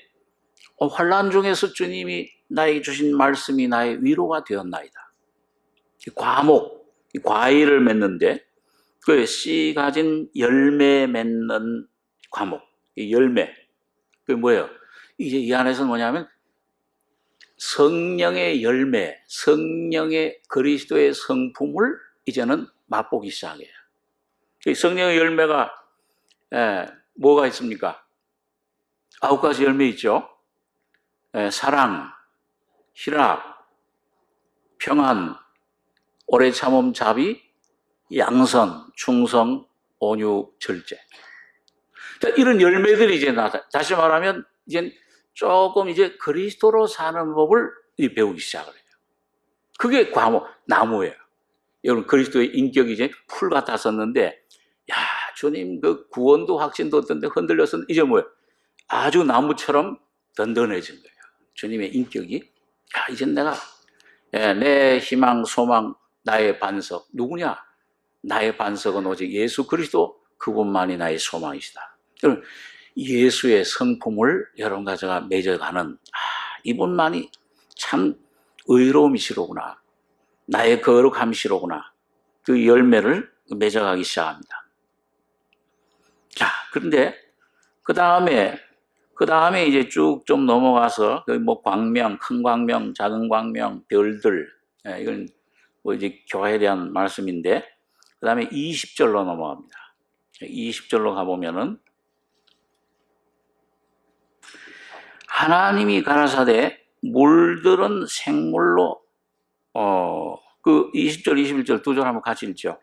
환난 중에서 주님이 나에게 주신 말씀이 나의 위로가 되었나이다. 과목, 과일을 맺는데 그 씨 가진 열매 맺는 과목, 이 열매. 그게 뭐예요? 이제 이 안에서는 뭐냐면 성령의 열매, 성령의 그리스도의 성품을 이제는 맛보기 시작해요. 성령의 열매가 뭐가 있습니까? 9가지 열매 있죠. 사랑, 희락, 평안, 오래 참음, 자비, 양선, 충성, 온유, 절제. 이런 열매들이 이제 다시 말하면 이제 조금 이제 그리스도로 사는 법을 배우기 시작을 해요. 그게 과목, 나무예요. 여러분 그리스도의 인격이 이제 풀 같았었는데, 주님 그 구원도 확신도 어떤데 흔들렸었는데 이제 뭐예요? 아주 나무처럼 든든해진 거예요. 주님의 인격이 이제 내가 내 희망, 소망, 나의 반석 누구냐? 나의 반석은 오직 예수 그리스도 그분만이 나의 소망이시다. 여러분 예수의 성품을 여러분과 제가 맺어가는, 이분만이 참 의로움이시로구나, 나의 거룩함이시로구나, 그 열매를 맺어가기 시작합니다. 자, 그런데 그 다음에 이제 쭉 좀 넘어가서 뭐 광명, 큰 광명, 작은 광명, 별들, 이건 뭐 이제 교회에 대한 말씀인데, 그 다음에 20절로 넘어갑니다. 20절로 가보면은 하나님이 가라사대 물들은 생물로, 그 20절 21절 두 절 한번 같이 읽죠.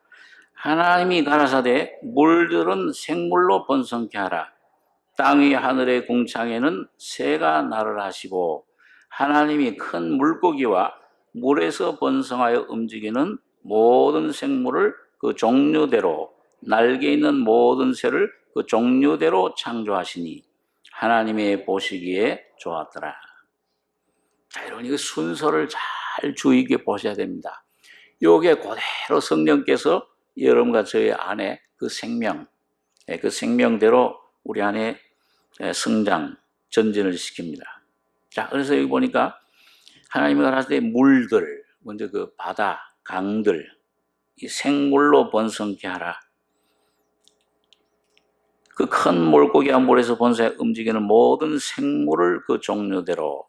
하나님이 가라사대 물들은 생물로 번성케 하라. 땅 위 하늘의 궁창에는 새가 날을 하시고, 하나님이 큰 물고기와 물에서 번성하여 움직이는 모든 생물을 그 종류대로, 날개 있는 모든 새를 그 종류대로 창조하시니 하나님의 보시기에 좋았더라. 자, 여러분, 이 순서를 잘 주의 깊게 보셔야 됩니다. 요게 그대로 성령께서 여러분과 저희 안에 그 생명, 그 생명대로 우리 안에 성장, 전진을 시킵니다. 자, 그래서 여기 보니까 하나님이 가라사대 물들, 먼저 그 바다, 강들, 이 생물로 번성케 하라. 그 큰 물고기와 물에서 번성해 움직이는 모든 생물을 그 종류대로.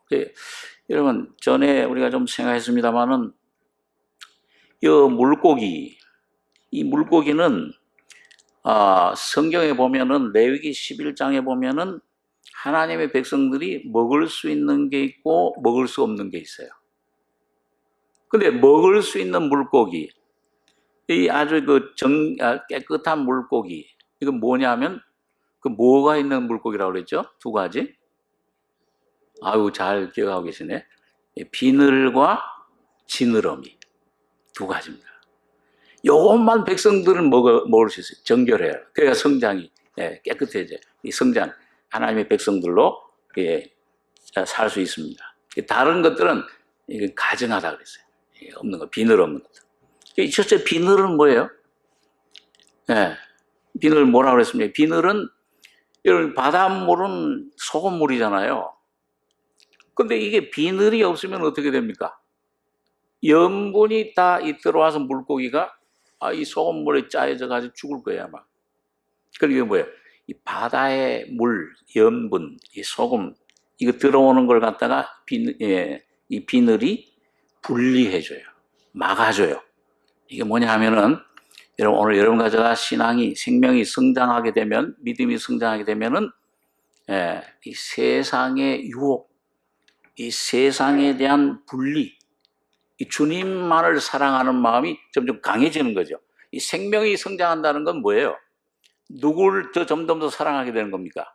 여러분, 전에 우리가 좀 생각했습니다만은, 이 물고기, 이 물고기는 성경에 보면은 레위기 11장에 보면은 하나님의 백성들이 먹을 수 있는 게 있고 먹을 수 없는 게 있어요. 근데 먹을 수 있는 물고기, 이 아주 깨끗한 물고기, 이건 뭐냐면 그 뭐가 있는 물고기라고 그랬죠? 두 가지. 아유, 잘 기억하고 계시네. 비늘과 지느러미, 두 가지입니다. 요것만 백성들은 먹을 수 있어요. 정결해요. 그래야 성장이 깨끗해져요. 이 성장, 하나님의 백성들로 살 수 있습니다. 다른 것들은 가증하다 그랬어요. 없는 거, 비늘 없는 것들. 첫째, 비늘은 뭐예요? 비늘 뭐라고 그랬습니까? 비늘은, 여러분, 바닷물은 소금물이잖아요. 근데 이게 비늘이 없으면 어떻게 됩니까? 염분이 다 들어와서 물고기가 이 소금물에 짜여져 가지고 죽을 거예요, 아마. 그리고 이게 뭐예요? 이 바다의 물, 염분, 이 소금, 이거 들어오는 걸 갖다가 이 비늘이 분리해줘요. 막아줘요. 이게 뭐냐 하면은, 여러분, 오늘 여러분과 제가 신앙이, 생명이 성장하게 되면, 믿음이 성장하게 되면은, 이 세상의 유혹, 이 세상에 대한 분리, 이 주님만을 사랑하는 마음이 점점 강해지는 거죠. 이 생명이 성장한다는 건 뭐예요? 누구를 점점 더 사랑하게 되는 겁니까?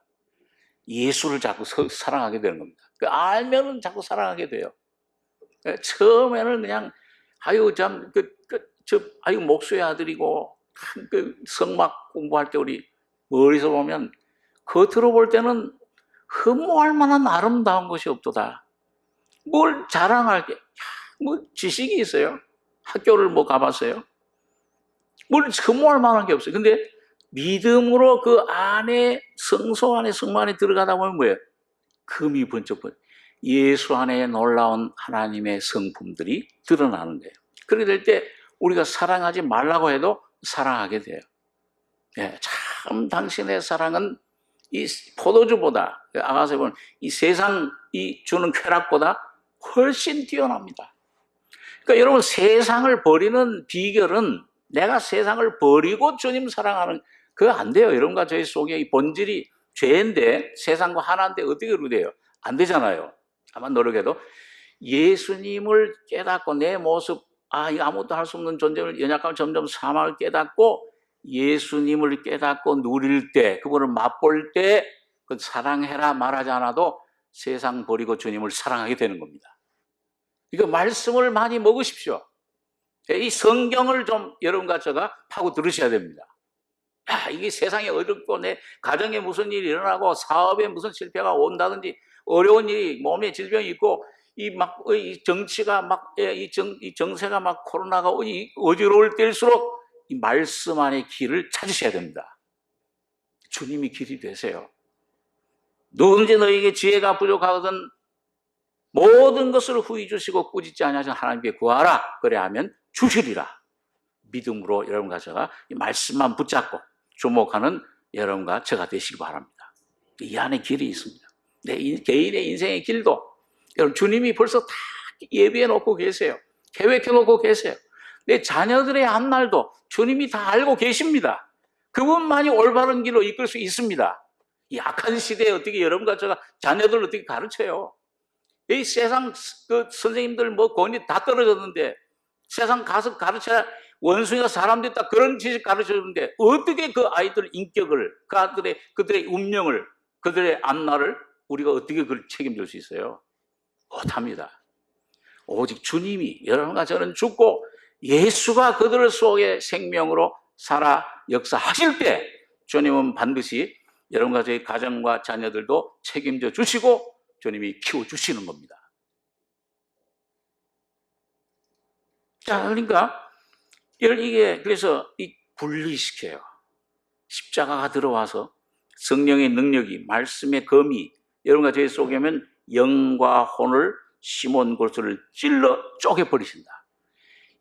예수를 자꾸 사랑하게 되는 겁니다. 알면은 자꾸 사랑하게 돼요. 처음에는 그냥, 목수의 아들이고, 성막 공부할 때 우리 멀리서 보면, 겉으로 볼 때는 흠모할 만한 아름다운 것이 없도다. 뭘 자랑할 게, 뭐 지식이 있어요? 학교를 뭐 가봤어요? 뭘 흠모할 만한 게 없어요. 근데 믿음으로 그 안에, 성소 안에, 성막 안에 들어가다 보면 뭐예요? 금이 번쩍 예수 안에 놀라운 하나님의 성품들이 드러나는 거예요. 그렇게 될 때 우리가 사랑하지 말라고 해도 사랑하게 돼요. 참 당신의 사랑은 이 포도주보다, 아가서에 보면 이 세상 이 주는 쾌락보다 훨씬 뛰어납니다. 그러니까 여러분, 세상을 버리는 비결은 내가 세상을 버리고 주님 사랑하는, 그거 안 돼요. 여러분과 저희 속에 이 본질이 죄인데, 세상과 하나인데 어떻게 그렇게 돼요? 안 되잖아요. 아마 노력해도. 예수님을 깨닫고 내 모습, 아무것도 할 수 없는 존재를, 연약함을 점점 사망을 깨닫고 예수님을 깨닫고 누릴 때, 그분을 맛볼 때, 그 사랑해라 말하지 않아도 세상 버리고 주님을 사랑하게 되는 겁니다. 이거 말씀을 많이 먹으십시오. 이 성경을 좀 여러분과 제가 파고 들으셔야 됩니다. 이게 세상에 어렵고 내 가정에 무슨 일이 일어나고 사업에 무슨 실패가 온다든지 어려운 일이, 몸에 질병이 있고 이 정치가 이 정세가 막 코로나가 어지러울 때일수록 이 말씀 안의 길을 찾으셔야 됩니다. 주님이 길이 되세요. 누구든지 너에게 지혜가 부족하거든 모든 것을 후히 주시고 꾸짖지 아니하시는 하나님께 구하라. 그래 하면 주시리라. 믿음으로 여러분과 제가 이 말씀만 붙잡고 주목하는 여러분과 제가 되시기 바랍니다. 이 안에 길이 있습니다. 내 개인의 인생의 길도 여러분 주님이 벌써 다 예비해 놓고 계세요. 계획해 놓고 계세요. 내 자녀들의 앞날도 주님이 다 알고 계십니다. 그분만이 올바른 길로 이끌 수 있습니다. 이 악한 시대에 어떻게 여러분과 제가 자녀들을 어떻게 가르쳐요? 이 세상 그 선생님들 뭐 권위 다 떨어졌는데 세상 가서 가르쳐야 원숭이가 사람 됐다 그런 지식 가르쳐주는데 어떻게 그 아이들 인격을 그들의 운명을 그들의 앞날을 우리가 어떻게 그걸 책임질 수 있어요? 못합니다. 오직 주님이 여러분과 저는 죽고 예수가 그들 속에 생명으로 살아 역사하실 때 주님은 반드시 여러분과 저희 가정과 자녀들도 책임져 주시고 주님이 키워주시는 겁니다. 자, 그러니까 이게 그래서 분리시켜요. 십자가가 들어와서 성령의 능력이 말씀의 검이 여러분과 저희 속에 오면 영과 혼을 시몬 골수를 찔러 쪼개버리신다.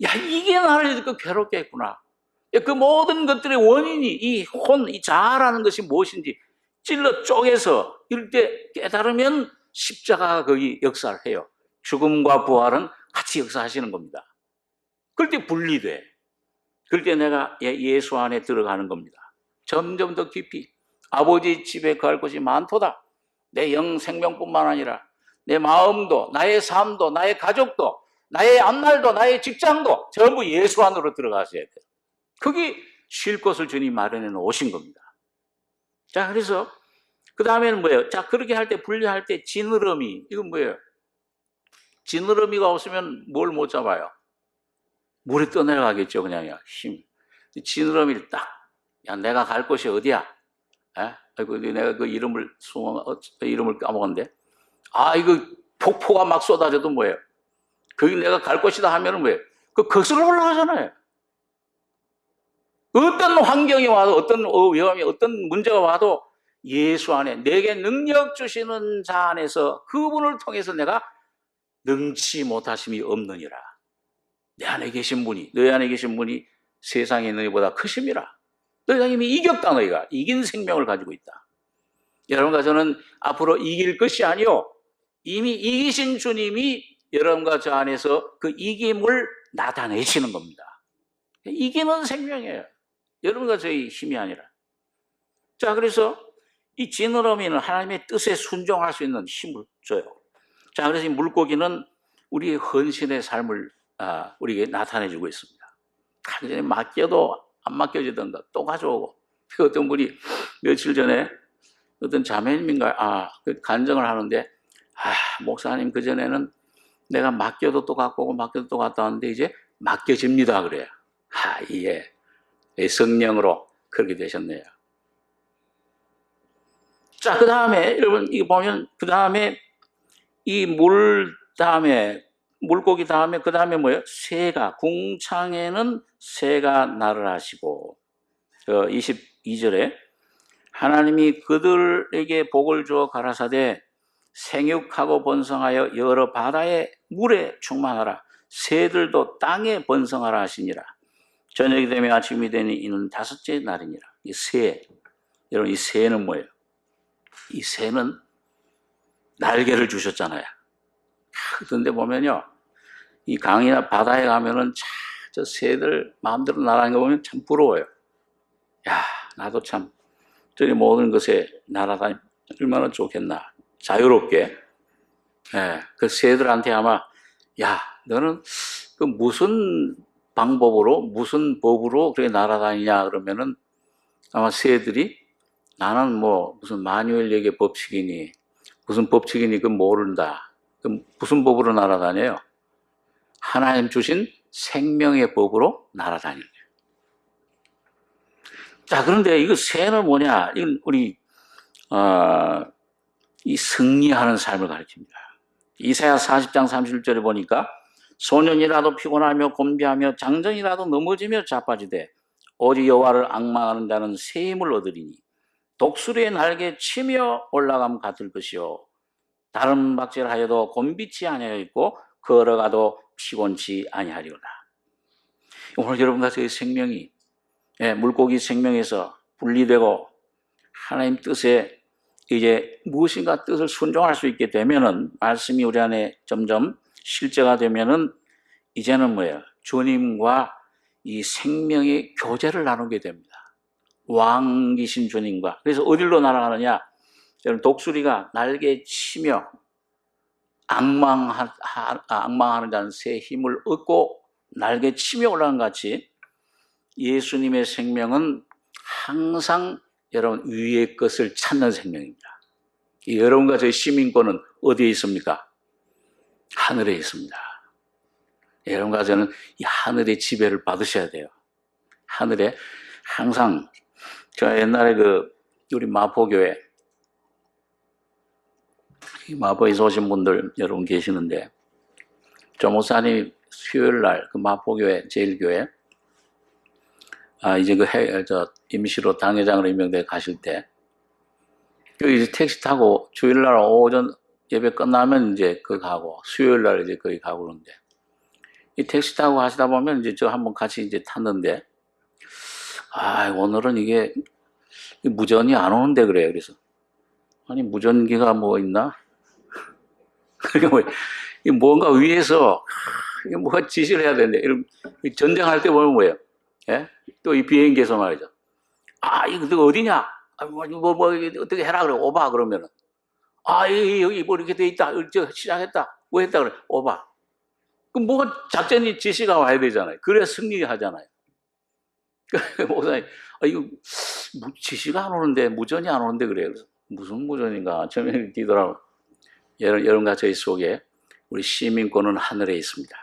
야, 이게 나를 이렇게 괴롭게 했구나. 그 모든 것들의 원인이 이 혼, 이 자아라는 것이 무엇인지 찔러 쪼개서 이럴 때 깨달으면 십자가가 거기 역사를 해요. 죽음과 부활은 같이 역사하시는 겁니다. 그럴 때 분리돼. 그럴 때 내가 예수 안에 들어가는 겁니다. 점점 더 깊이 아버지 집에 갈 곳이 많도다. 내 영 생명뿐만 아니라 내 마음도 나의 삶도 나의 가족도 나의 앞날도 나의 직장도 전부 예수 안으로 들어가셔야 돼요. 거기 쉴 곳을 주님 마련해 놓으신 겁니다. 자, 그래서 그 다음에는 뭐예요? 자, 그렇게 할 때 분리할 때 지느러미, 이건 뭐예요? 지느러미가 없으면 뭘 못 잡아요? 물에 떠내려가겠죠, 그냥요. 힘. 지느러미를 딱, 야, 내가 갈 곳이 어디야? 에? 아이고, 내가 그 이름을 까먹었는데. 아, 이거 폭포가 막 쏟아져도 뭐예요? 거기 내가 갈 곳이다 하면은 뭐예요? 그 거슬러 올라가잖아요. 어떤 환경이 와도, 어떤 위험이, 어떤 문제가 와도 예수 안에 내게 능력 주시는 자 안에서 그분을 통해서 내가 능치 못하심이 없느니라. 내 안에 계신 분이, 너희 안에 계신 분이 세상에 너희보다 크심이라. 너희가 이미 이겼다. 너희가 이긴 생명을 가지고 있다. 여러분과 저는 앞으로 이길 것이 아니요, 이미 이기신 주님이 여러분과 저 안에서 그 이김을 나타내시는 겁니다. 이기는 생명이에요. 여러분과 저희 힘이 아니라. 자, 그래서 이 지느러미는 하나님의 뜻에 순종할 수 있는 힘을 줘요. 자, 그래서 이 물고기는 우리의 헌신의 삶을 우리에게 나타내주고 있습니다. 간절히 맡겨도 안 맡겨지던가 또 가져오고. 어떤 분이 며칠 전에 어떤 자매님인가 그 간증을 하는데, 목사님, 그전에는 내가 맡겨도 또 갖고 오고 맡겨도 또 갔다 왔는데 이제 맡겨집니다 그래요. 예. 성령으로 그렇게 되셨네요. 자, 그 다음에 여러분 이거 보면 그 다음에 이 물고기 다음에 그 다음에 뭐예요? 새가, 궁창에는 새가 날을 하시고 22절에 하나님이 그들에게 복을 주어 가라사대 생육하고 번성하여 여러 바다의 물에 충만하라. 새들도 땅에 번성하라 하시니라. 저녁이 되면 아침이 되니 이는 다섯째 날이니라. 이 새, 여러분 이 새는 뭐예요? 이 새는 날개를 주셨잖아요. 그런데 보면요, 이 강이나 바다에 가면은 저 새들 마음대로 날아가는 거 보면 참 부러워요. 야, 나도 참 저기 모든 것에 날아다니면 얼마나 좋겠나. 자유롭게. 예, 그 새들한테 아마, 야, 너는 그 무슨 방법으로, 무슨 법으로 그렇게 날아다니냐 그러면은 아마 새들이 나는 뭐 무슨 마뉴엘력의 법칙이니 무슨 법칙이니 그 모른다. 그 무슨 법으로 날아다녀요? 하나님 주신 생명의 법으로 날아다니는 거예요. 자, 그런데 이거 새는 뭐냐? 이건 우리 이 승리하는 삶을 가르칩니다. 이사야 40장 31절에 보니까 소년이라도 피곤하며 곤비하며 장정이라도 넘어지며 자빠지되 오직 여호와를 앙망하는 자는 새 힘을 얻으리니 독수리의 날개 치며 올라감 같을 것이요 다른 박질하여도 곤비치 아니하였고 걸어가도 피곤치 아니하리로다. 오늘 여러분과 저의 생명이 물고기 생명에서 분리되고 하나님 뜻에 이제 무엇인가 뜻을 순종할 수 있게 되면은 말씀이 우리 안에 점점 실제가 되면은 이제는 뭐예요? 주님과 이 생명의 교제를 나누게 됩니다. 왕이신 주님과. 그래서 어디로 날아가느냐? 여러분 독수리가 날개 치며 악망하는 자는 새 힘을 얻고 날개 치며 올라간 같이 예수님의 생명은 항상 여러분 위의 것을 찾는 생명입니다. 여러분과 저희 시민권은 어디에 있습니까? 하늘에 있습니다. 여러분과 저는 이 하늘의 지배를 받으셔야 돼요. 하늘에 항상 제가 옛날에 우리 마포교회 마포에서 오신 분들 여러분 계시는데 조 목사님 수요일 날 그 마포교회 제일교회 이제 임시로 당회장으로 임명돼 가실 때 이제 택시 타고 주일 날 오전 예배 끝나면 이제 거기 가고 수요일 날 이제 거기 가고 그러는데 이 택시 타고 가시다 보면 이제 저 한번 같이 이제 탔는데 오늘은 이게 무전이 안 오는데 그래요. 그래서 아니 무전기가 뭐 있나? 뭔가 위에서 뭐가 지시를 해야 되는데 전쟁할 때 보면 뭐예요? 예? 또 이 비행기에서 말이죠. 이거 어디냐? 어떻게 해라 그래. 오바 그러면은 여기 뭐 이렇게 돼 있다. 시작했다. 뭐 했다 그래. 오바. 그럼 뭐가 작전이 지시가 와야 되잖아요. 그래야 승리하잖아요. 목사님, 이거 지시가 안 오는데 무전이 안 오는데 그래요. 그래서 무슨 무전인가 처음에 뛰더라고요. 여러분과 저희 속에 우리 시민권은 하늘에 있습니다.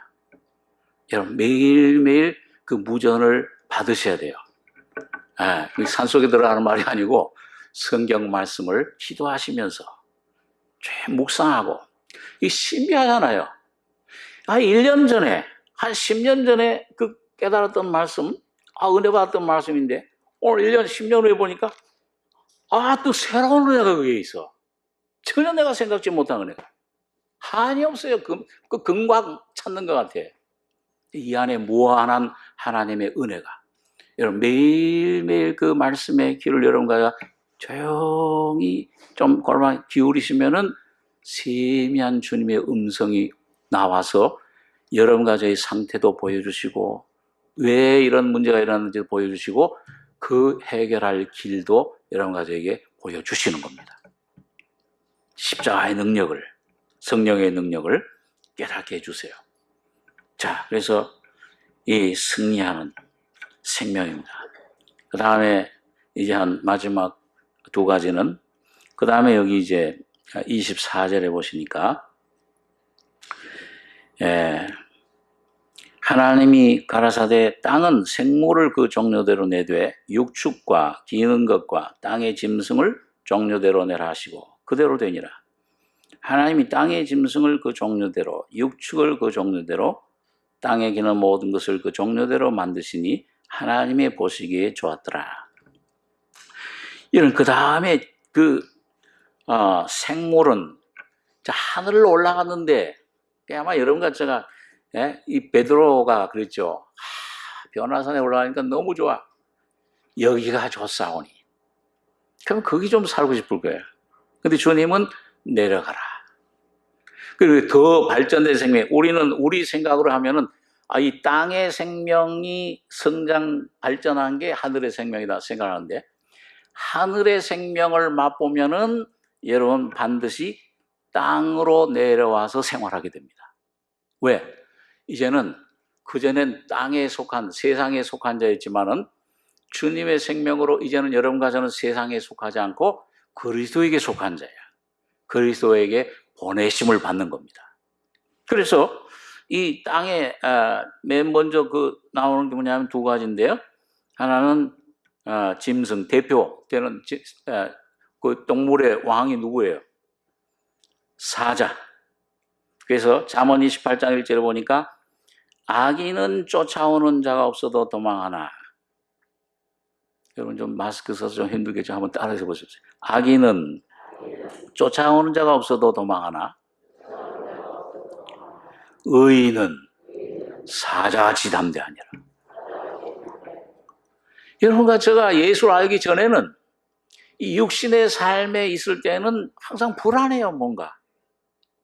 여러분 매일매일 그 무전을 받으셔야 돼요. 산속에 들어가는 말이 아니고 성경 말씀을 기도하시면서 묵상하고 이 신비하잖아요. 1년 전에 한 10년 전에 그 깨달았던 말씀 은혜 받았던 말씀인데 오늘 1년 10년 후에 보니까 또 새로운 은혜가 거기에 있어. 전혀 내가 생각지 못한 은혜가 한이 없어요. 그 금광 찾는 것 같아. 이 안에 무한한 하나님의 은혜가 여러분 매일매일 그 말씀의 귀를 여러분과 조용히 좀 골방 기울이시면은 세미한 주님의 음성이 나와서 여러분과 저의 상태도 보여주시고 왜 이런 문제가 일어났는지 보여주시고 그 해결할 길도 여러분과 저에게 보여주시는 겁니다. 십자가의 능력을 성령의 능력을 깨닫게 해주세요. 자, 그래서 이 승리하는 생명입니다. 그 다음에 이제 한 마지막 두 가지는 그 다음에 여기 이제 24절에 보시니까 하나님이 가라사대 땅은 생물을 그 종류대로 내되 육축과 기는 것과 땅의 짐승을 종류대로 내라 하시고 그대로 되니라. 하나님이 땅의 짐승을 그 종류대로 육축을 그 종류대로 땅에 기는 모든 것을 그 종류대로 만드시니 하나님의 보시기에 좋았더라. 이런 그 다음에 생물은 하늘로 올라갔는데 아마 여러분과 제가 이 베드로가 그랬죠. 변화산에 올라가니까 너무 좋아. 여기가 좋사오니. 그럼 거기 좀 살고 싶을 거예요. 근데 주님은 내려가라. 그리고 더 발전된 생명, 우리 생각으로 하면은 이 땅의 생명이 발전한 게 하늘의 생명이다 생각하는데 하늘의 생명을 맛보면은 여러분 반드시 땅으로 내려와서 생활하게 됩니다. 왜? 이제는 그전엔 땅에 속한 세상에 속한 자였지만은 주님의 생명으로 이제는 여러분과 저는 세상에 속하지 않고 그리스도에게 속한 자야. 그리스도에게 보내심을 받는 겁니다. 그래서 이 땅에 맨 먼저 나오는 게 뭐냐면 두 가지인데요. 하나는 짐승 대표되는 그 동물의 왕이 누구예요? 사자. 그래서 잠언 28장 1절에 보니까 악인은 쫓아오는 자가 없어도 도망하나 여러분 좀 마스크 써서 좀 힘들겠죠. 한번 따라해 보십시오. 악인은 쫓아오는 자가 없어도 도망하나 의인은 사자같이 담대하니라. 여러분과 제가 예수를 알기 전에는 이 육신의 삶에 있을 때는 항상 불안해요. 뭔가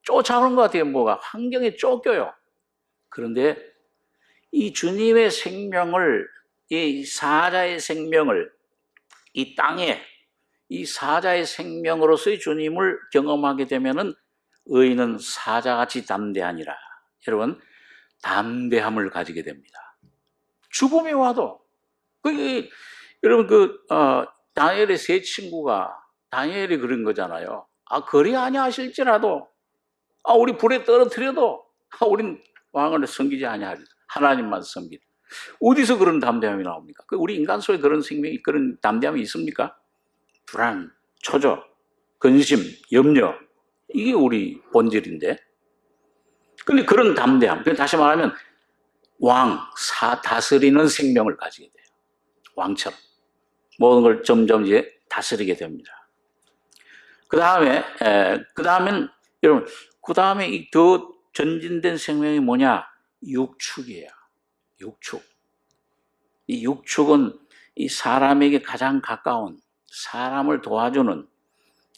쫓아오는 것 같아요. 뭐가 환경에 쫓겨요. 그런데 이 주님의 생명을, 이 사자의 생명을 이 땅에 이 사자의 생명으로서의 주님을 경험하게 되면은 의인은 사자같이 담대하니라. 여러분 담대함을 가지게 됩니다. 죽음이 와도 여러분 다니엘의 세 친구가 다니엘이 그런 거잖아요. 그리 아니하실지라도 우리 불에 떨어뜨려도 우린 왕을 섬기지 아니하리. 하나님만 섬기리. 어디서 그런 담대함이 나옵니까? 우리 인간 속에 그런 생명이, 그런 담대함이 있습니까? 불안, 초조, 근심, 염려, 이게 우리 본질인데. 근데 그런 담대함, 다시 말하면 다스리는 생명을 가지게 돼요. 왕처럼 모든 걸 점점 이제 다스리게 됩니다. 그 다음엔 여러분, 그 다음에 이 더 전진된 생명이 뭐냐? 육축이에요. 육축. 이 육축은 이 사람에게 가장 가까운, 사람을 도와주는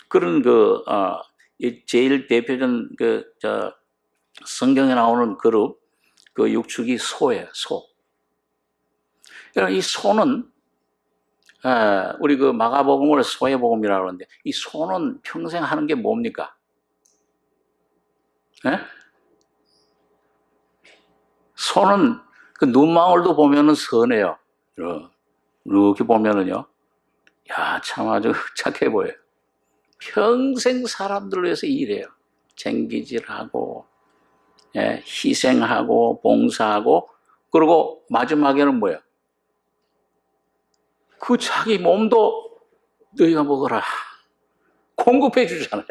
그런 제일 대표적인 성경에 나오는 그룹, 그 육축이 소예요. 소. 이 소는 우리 마가복음을 소의 복음이라고 하는데, 이 소는 평생 하는 게 뭡니까? 네? 소는 그 눈망울도 보면은 선해요. 이렇게 보면은요, 야, 참 아주 착해 보여요. 평생 사람들을 위해서 일해요. 쟁기질하고, 희생하고, 봉사하고, 그리고 마지막에는 뭐예요? 그 자기 몸도 너희가 먹어라. 공급해 주잖아요.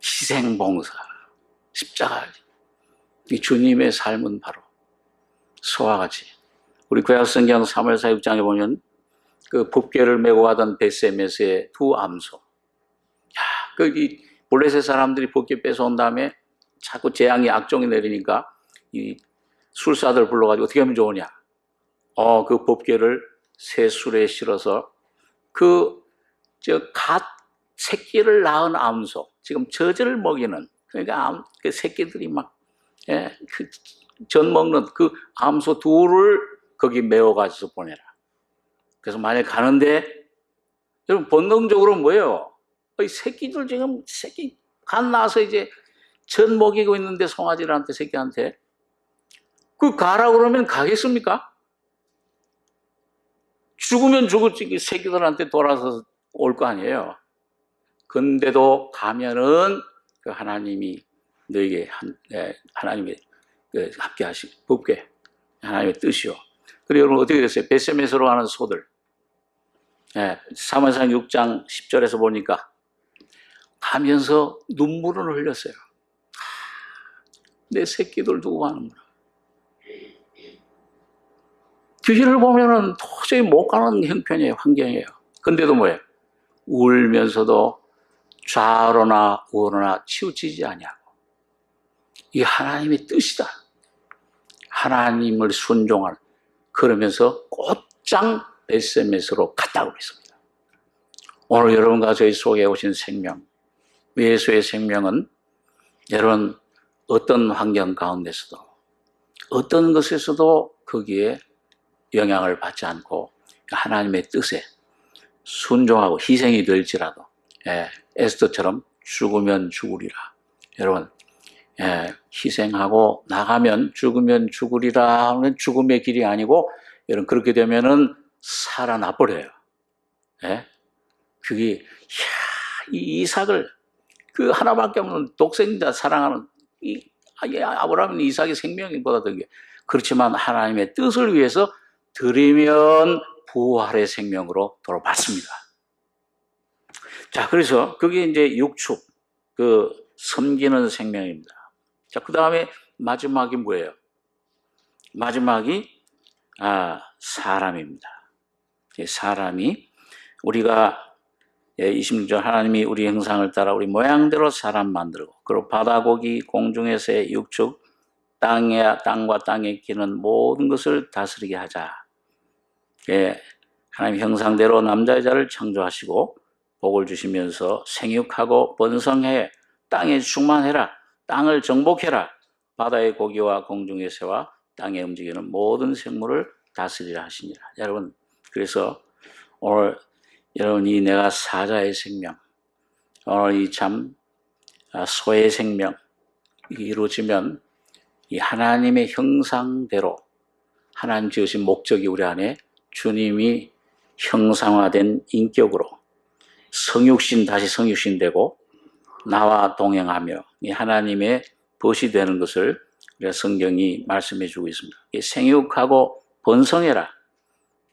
희생, 봉사, 십자가. 이 주님의 삶은 바로 소와 같이. 우리 구약성경 사무엘사 6장에 보면 그 법궤를 메고 가던 벳세메스의 두 암소. 이 블레셋 사람들이 법궤 뺏어온 다음에 자꾸 재앙이 악종이 내리니까 이 술사들 불러가지고 어떻게 하면 좋으냐? 그 법궤를 새 술에 실어서 갓 새끼를 낳은 암소, 지금 젖을 먹이는, 그러니까 그 새끼들이 젖 먹는 그 암소 둘을 거기 메워가지고 보내라. 그래서 만약에 가는데, 여러분, 본능적으로 뭐예요? 이 새끼들 지금 갓 나서 이제 젖 먹이고 있는데 송아지한테, 새끼한테. 가라 그러면 가겠습니까? 죽으면 죽을지 새끼들한테 돌아서 올 거 아니에요. 근데도 가면은 하나님이 너에게 하나님의 함께 하시고 법궤 하나님의 뜻이요. 그리고 여러분 어떻게 됐어요? 벳세메스로 가는 소들. 사무엘상 6장 10절에서 보니까 가면서 눈물을 흘렸어요. 내 새끼들 두고 가는구나. 뒤를 보면은 도저히 못 가는 형편이에요. 환경이에요. 근데도 뭐예요? 울면서도 좌로나 우로나 치우치지 아니하고, 이게 하나님의 뜻이다. 하나님을 순종하는, 그러면서 곧장 벳세메스로 갔다고 했습니다. 오늘 여러분과 저희 속에 오신 생명, 예수의 생명은 여러분 어떤 환경 가운데서도, 어떤 것에서도 거기에 영향을 받지 않고 하나님의 뜻에 순종하고 희생이 될지라도 에스더처럼 죽으면 죽으리라. 여러분 희생하고 나가면 죽으면 죽으리라 하는 죽음의 길이 아니고, 여러분 그렇게 되면은 살아나 버려요. 그게 이 이삭을 그 하나밖에 없는 독생자 사랑하는 아브라함은 이삭의 생명보다 더 그렇지만 하나님의 뜻을 위해서 드리면 부활의 생명으로 돌아받습니다. 자, 그래서 그게 이제 육축, 섬기는 생명입니다. 자, 그 다음에 마지막이 뭐예요? 마지막이 사람입니다. 사람이 우리가 26절 하나님이 우리 형상을 따라 우리 모양대로 사람 만들고 그리고 바다 고기 공중의 새 육축 땅과 땅에 기는 모든 것을 다스리게 하자. 하나님 형상대로 남자 여자를 창조하시고 복을 주시면서 생육하고 번성해 땅에 충만해라. 땅을 정복해라. 바다의 고기와 공중의 새와 땅에 움직이는 모든 생물을 다스리라 하시니라. 여러분, 그래서 오늘 여러분이 내가 사자의 생명, 오늘 이 참 소의 생명 이루어지면 이 하나님의 형상대로 하나님 지으신 목적이 우리 안에 주님이 형상화된 인격으로 다시 성육신 되고 나와 동행하며 이 하나님의 벗이 되는 것을 우리가 성경이 말씀해 주고 있습니다. 생육하고 번성해라.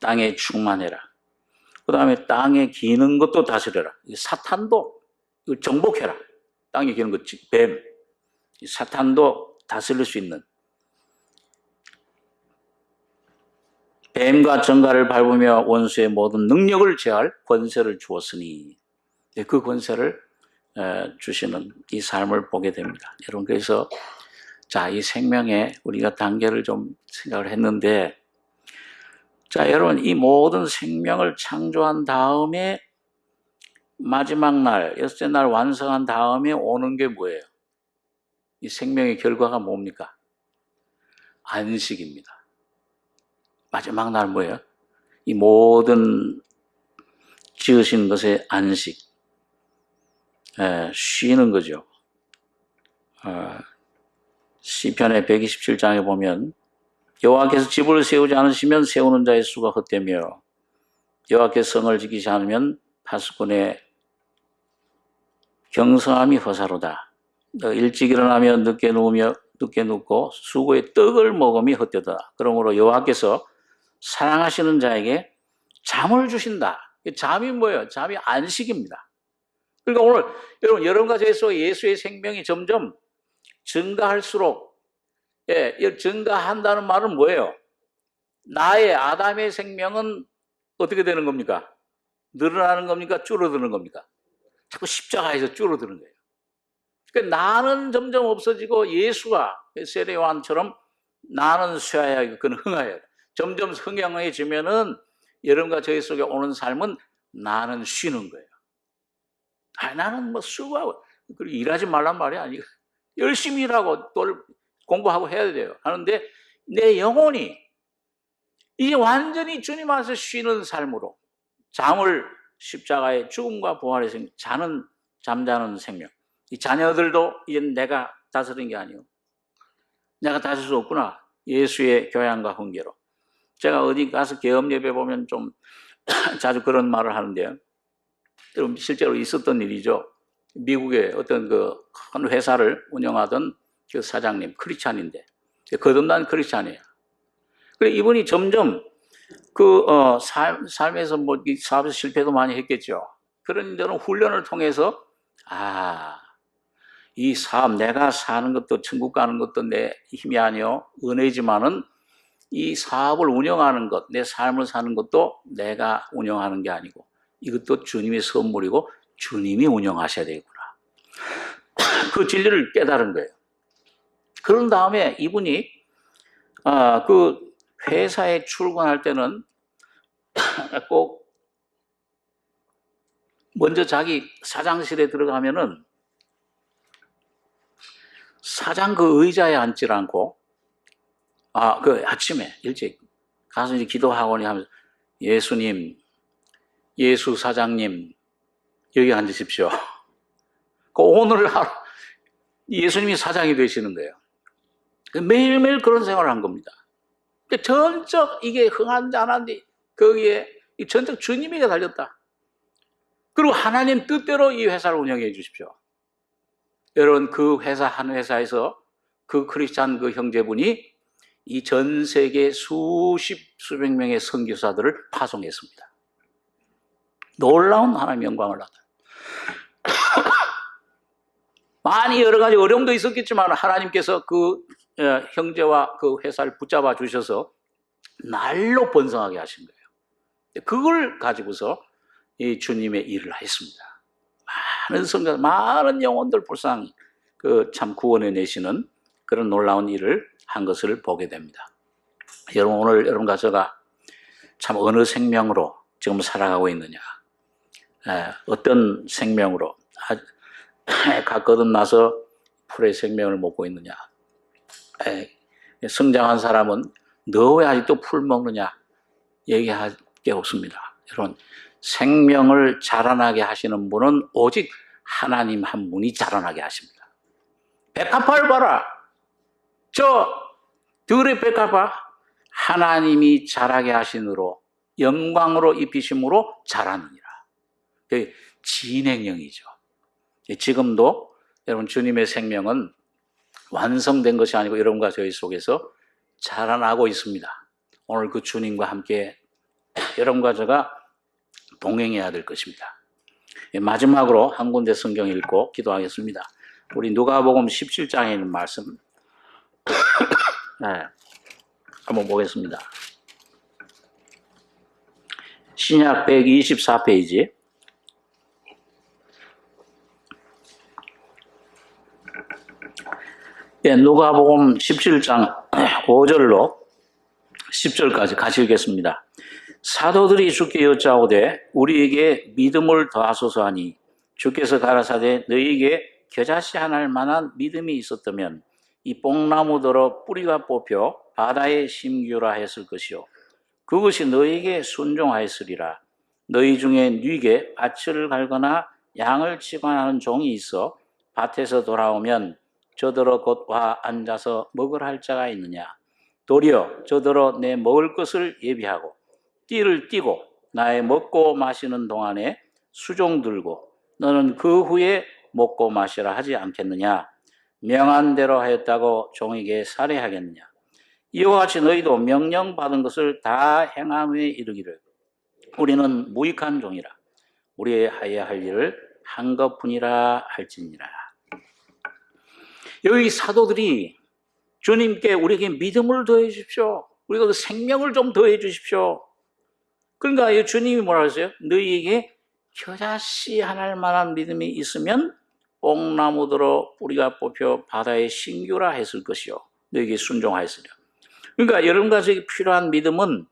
땅에 충만해라. 그 다음에 땅에 기는 것도 다스려라. 사탄도 정복해라. 땅에 기는 것, 뱀. 사탄도 다스릴 수 있는. 뱀과 정갈을 밟으며 원수의 모든 능력을 제할 권세를 주었으니 그 권세를 주시는 이 삶을 보게 됩니다. 여러분, 그래서 이 생명에 우리가 단계를 좀 생각을 했는데, 여러분, 이 모든 생명을 창조한 다음에 마지막 날, 여섯째 날 완성한 다음에 오는 게 뭐예요? 이 생명의 결과가 뭡니까? 안식입니다. 마지막 날 뭐예요? 이 모든 지으신 것의 안식. 쉬는 거죠. 시편의 127장에 보면 여호와께서 집을 세우지 않으시면 세우는 자의 수가 헛되며 여호와께서 성을 지키지 않으면 파수꾼의 경성함이 허사로다. 일찍 일어나며 늦게 눕고 수고의 떡을 먹음이 헛되다. 그러므로 여호와께서 사랑하시는 자에게 잠을 주신다. 잠이 뭐예요? 잠이 안식입니다. 그러니까 오늘 여러분 가정에서 예수의 생명이 점점 증가할수록 증가한다는 말은 뭐예요? 나의 아담의 생명은 어떻게 되는 겁니까? 늘어나는 겁니까? 줄어드는 겁니까? 자꾸 십자가에서 줄어드는 거예요. 그러니까 나는 점점 없어지고 예수가 세례 요한처럼 나는 쇠하여야 하고 그는 흥하여야 돼. 점점 흥양해지면은 여러분과 저희 속에 오는 삶은 나는 쉬는 거예요. 나는 수고하고 일하지 말란 말이 아니고 열심히 일하고 또 공부하고 해야 돼요. 하는데 내 영혼이 이제 완전히 주님 안에서 쉬는 삶으로 잠을 십자가의 죽음과 부활의 생명, 잠자는 생명. 이 자녀들도 이제 내가 다스리는 게 아니에요. 내가 다스릴 수 없구나. 예수의 교양과 훈계로. 제가 어디 가서 개업 예배 보면 좀 자주 그런 말을 하는데요. 여러분, 실제로 있었던 일이죠. 미국의 어떤 큰 회사를 운영하던 그 사장님, 크리스찬인데, 거듭난 크리스찬이에요. 그래, 이분이 점점 삶에서 사업에서 실패도 많이 했겠죠. 그런 데는 훈련을 통해서, 이 사업, 내가 사는 것도 천국 가는 것도 내 힘이 아니요 은혜지만은 이 사업을 운영하는 것, 내 삶을 사는 것도 내가 운영하는 게 아니고 이것도 주님의 선물이고 주님이 운영하셔야 되겠구나. 그 진리를 깨달은 거예요. 그런 다음에 이분이 그 회사에 출근할 때는 꼭 먼저 자기 사장실에 들어가면은 사장 그 의자에 앉질 않고 그 아침에 일찍 가서 이제 기도하거니 하면서 예수님, 예수 사장님 여기 앉으십시오. 오늘 하루 예수님이 사장이 되시는 거예요. 매일매일 그런 생활을 한 겁니다. 전적 이게 흥한지 안 한지 거기에 전적 주님이가 달렸다. 그리고 하나님 뜻대로 이 회사를 운영해 주십시오. 여러분, 그 회사 한 회사에서 그 크리스찬 그 형제분이 이 전 세계 수백 명의 선교사들을 파송했습니다. 놀라운 하나님의 영광을 받아. 많이 여러 가지 어려움도 있었겠지만 하나님께서 그 형제와 그 회사를 붙잡아 주셔서 날로 번성하게 하신 거예요. 그걸 가지고서 이 주님의 일을 했습니다. 많은 성자, 많은 영혼들 불쌍히 참 구원해 내시는 그런 놀라운 일을 한 것을 보게 됩니다. 여러분, 오늘 여러분과 제가 참 어느 생명으로 지금 살아가고 있느냐, 어떤 생명으로 각 거듭나서 풀의 생명을 먹고 있느냐. 성장한 사람은 너 왜 아직도 풀 먹느냐 얘기할 게 없습니다. 여러분, 생명을 자라나게 하시는 분은 오직 하나님 한 분이 자라나게 하십니다. 백합화를 봐라. 저 들의 백합화, 하나님이 자라게 하시므로 영광으로 입히심으로 자라느니라. 진행형이죠. 지금도 여러분, 주님의 생명은 완성된 것이 아니고 여러분과 저희 속에서 자라나고 있습니다. 오늘 그 주님과 함께 여러분과 제가 동행해야 될 것입니다. 마지막으로 한 군데 성경 읽고 기도하겠습니다. 우리 누가복음 17장에 있는 말씀 한번 보겠습니다. 신약 124페이지. 누가복음 17장 5절로 10절까지 같이 읽겠습니다. 사도들이 주께 여짜오되 우리에게 믿음을 더하소서 하니 주께서 가라사대 너희에게 겨자씨 하나 할 만한 믿음이 있었다면 이 뽕나무더러 뿌리가 뽑혀 바다에 심기라 했을 것이요 그것이 너희에게 순종하였으리라. 너희 중에 뉘게 밭을 갈거나 양을 치거나 하는 종이 있어 밭에서 돌아오면 저더러 곧 와 앉아서 먹을 할 자가 있느냐. 도리어 저더러 내 먹을 것을 예비하고 띠를 띠고 나의 먹고 마시는 동안에 수종 들고 너는 그 후에 먹고 마시라 하지 않겠느냐. 명한 대로 하였다고 종에게 살해하겠느냐. 이와 같이 너희도 명령받은 것을 다 행한 후에 이르기를 우리는 무익한 종이라 우리의 하여야 할 일을 한 것뿐이라 할지니라. 여기 사도들이 주님께 우리에게 믿음을 더해 주십시오. 우리가 그 생명을 좀 더해 주십시오. 그러니까 주님이 뭐라 하세요? 너희에게 겨자씨 하나할 만한 믿음이 있으면 뽕나무더러 뿌리가 뽑혀 바다에 신규라 했을 것이요 너희에게 순종하였으리라. 그러니까 여러분과 저에게 필요한 믿음은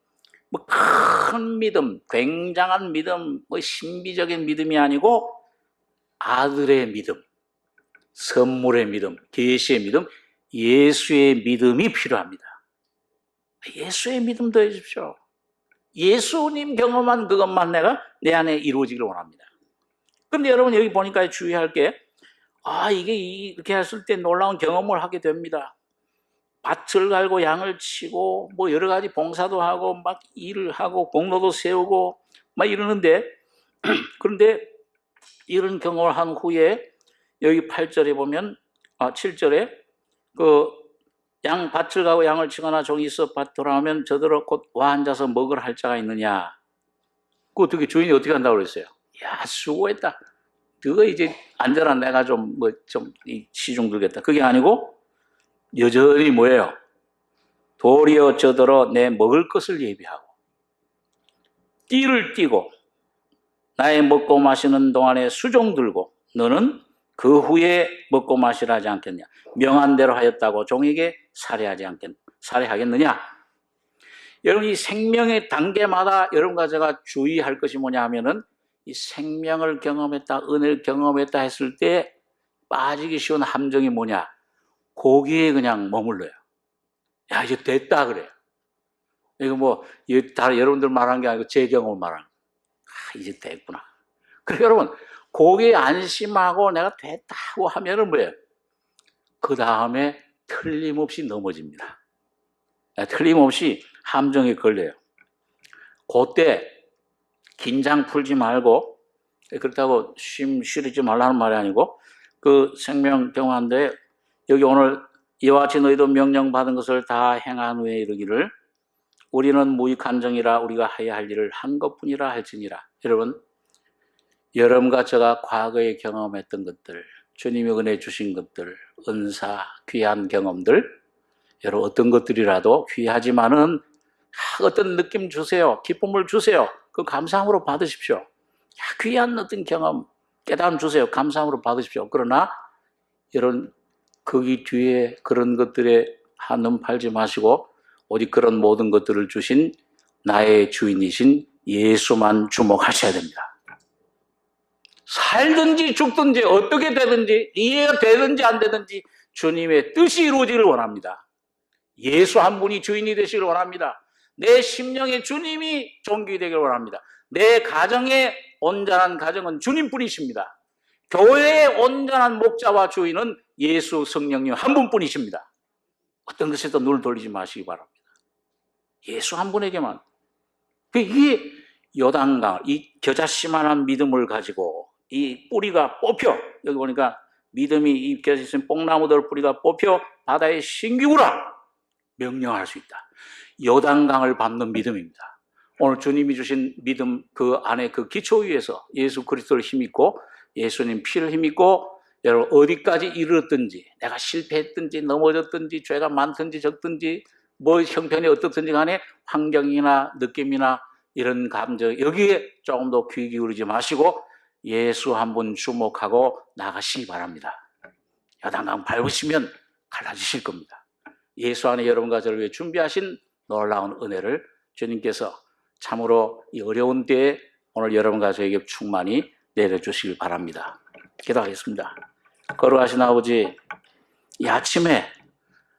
뭐 큰 믿음, 굉장한 믿음, 뭐 신비적인 믿음이 아니고 아들의 믿음, 선물의 믿음, 계시의 믿음, 예수의 믿음이 필요합니다. 예수의 믿음 더해 주십시오. 예수님 경험한 그것만 내가 내 안에 이루어지기를 원합니다. 그런데 여러분 여기 보니까 주의할 게 이게 이렇게 했을 때 놀라운 경험을 하게 됩니다. 밭을 갈고 양을 치고 뭐 여러 가지 봉사도 하고 막 일을 하고 공로도 세우고 막 이러는데 그런데 이런 경험을 한 후에 여기 8절에 보면 7절에 그 양 밭을 가고 양을 치거나 종이 있어 밭 돌아오면 저더러 곧 와 앉아서 먹으라 할 자가 있느냐. 그 어떻게 주인이 어떻게 한다고 그랬어요? 야 수고했다. 그거 이제 앉아라 내가 좀 시중 들겠다. 그게 아니고 여전히 뭐예요? 도리어 저더러 내 먹을 것을 예비하고 띠를 띠고 나의 먹고 마시는 동안에 수종 들고 너는 그 후에 먹고 마시라 하지 않겠냐. 명한 대로 하였다고 종에게 살해하겠느냐. 여러분 이 생명의 단계마다 여러분과 제가 주의할 것이 뭐냐 하면은 이 생명을 경험했다, 은혜를 경험했다 했을 때 빠지기 쉬운 함정이 뭐냐. 거기에 그냥 머물러요. 야 이제 됐다 그래요. 이거 뭐 다 여러분들 말한 게 아니고 제 경험을 말하는 이제 됐구나. 그래서 여러분 거기에 안심하고 내가 됐다고 하면은 뭐예요? 그 다음에 틀림없이 넘어집니다. 틀림없이 함정에 걸려요. 그때 긴장 풀지 말고 그렇다고 쉬지 말라는 말이 아니고 그 생명 경험한데 여기 오늘 이와 같이 너희도 명령받은 것을 다 행한 후에 이르기를 우리는 무익한 정이라 우리가 해야 할 일을 한 것뿐이라 할지니라. 여러분과 제가 과거에 경험했던 것들, 주님이 은혜 주신 것들, 은사, 귀한 경험들, 여러분 어떤 것들이라도 귀하지만은 어떤 느낌 주세요. 기쁨을 주세요. 그 감사함으로 받으십시오. 귀한 어떤 경험, 깨달음 주세요. 감사함으로 받으십시오. 그러나 이런 거기 뒤에 그런 것들에 한눈 팔지 마시고 오직 그런 모든 것들을 주신 나의 주인이신 예수만 주목하셔야 됩니다. 살든지 죽든지 어떻게 되든지 이해가 되든지 안 되든지 주님의 뜻이 이루어지기를 원합니다. 예수 한 분이 주인이 되시기를 원합니다. 내 심령의 주님이 존귀되기를 원합니다. 내 가정의 온전한 가정은 주님뿐이십니다. 교회의 온전한 목자와 주인은 예수 성령님 한 분뿐이십니다. 어떤 것에도 눈을 돌리지 마시기 바랍니다. 예수 한 분에게만. 이게 요단강, 이 겨자씨만한 믿음을 가지고 이 뿌리가 뽑혀, 여기 보니까 믿음이 이 겨자씨 뽕나무들 뿌리가 뽑혀 바다에 신기구라 명령할 수 있다. 요단강을 밟는 믿음입니다. 오늘 주님이 주신 믿음 그 안에 그 기초 위에서 예수 그리스도를 힘입고 예수님 피를 힘입고 여러분 어디까지 이르렀든지 내가 실패했든지 넘어졌든지 죄가 많든지 적든지 뭐 형편이 어떻든지 간에 환경이나 느낌이나 이런 감정 여기에 조금 더 귀 기울이지 마시고 예수 한 분 주목하고 나가시기 바랍니다. 요단강 밟으시면 갈라지실 겁니다. 예수 안에 여러분과 저를 위해 준비하신 놀라운 은혜를 주님께서 참으로 이 어려운 때에 오늘 여러분과 저에게 충만히 내려주시길 바랍니다. 기도하겠습니다. 거룩하신 아버지, 이 아침에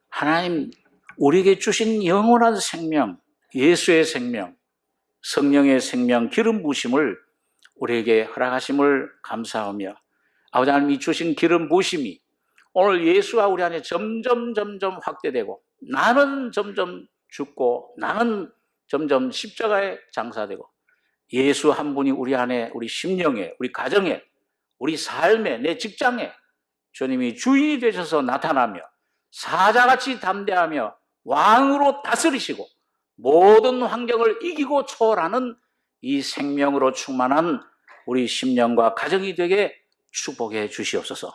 하나님 우리에게 주신 영원한 생명, 예수의 생명, 성령의 생명, 기름 부으심을 우리에게 허락하심을 감사하며 아버지 하나님 이 주신 기름 부으심이 오늘 예수가 우리 안에 점점 확대되고 나는 점점 죽고 나는 점점 십자가에 장사되고 예수 한 분이 우리 안에 우리 심령에 우리 가정에 우리 삶에 내 직장에 주님이 주인이 되셔서 나타나며 사자같이 담대하며 왕으로 다스리시고 모든 환경을 이기고 초월하는 이 생명으로 충만한 우리 심령과 가정이 되게 축복해 주시옵소서.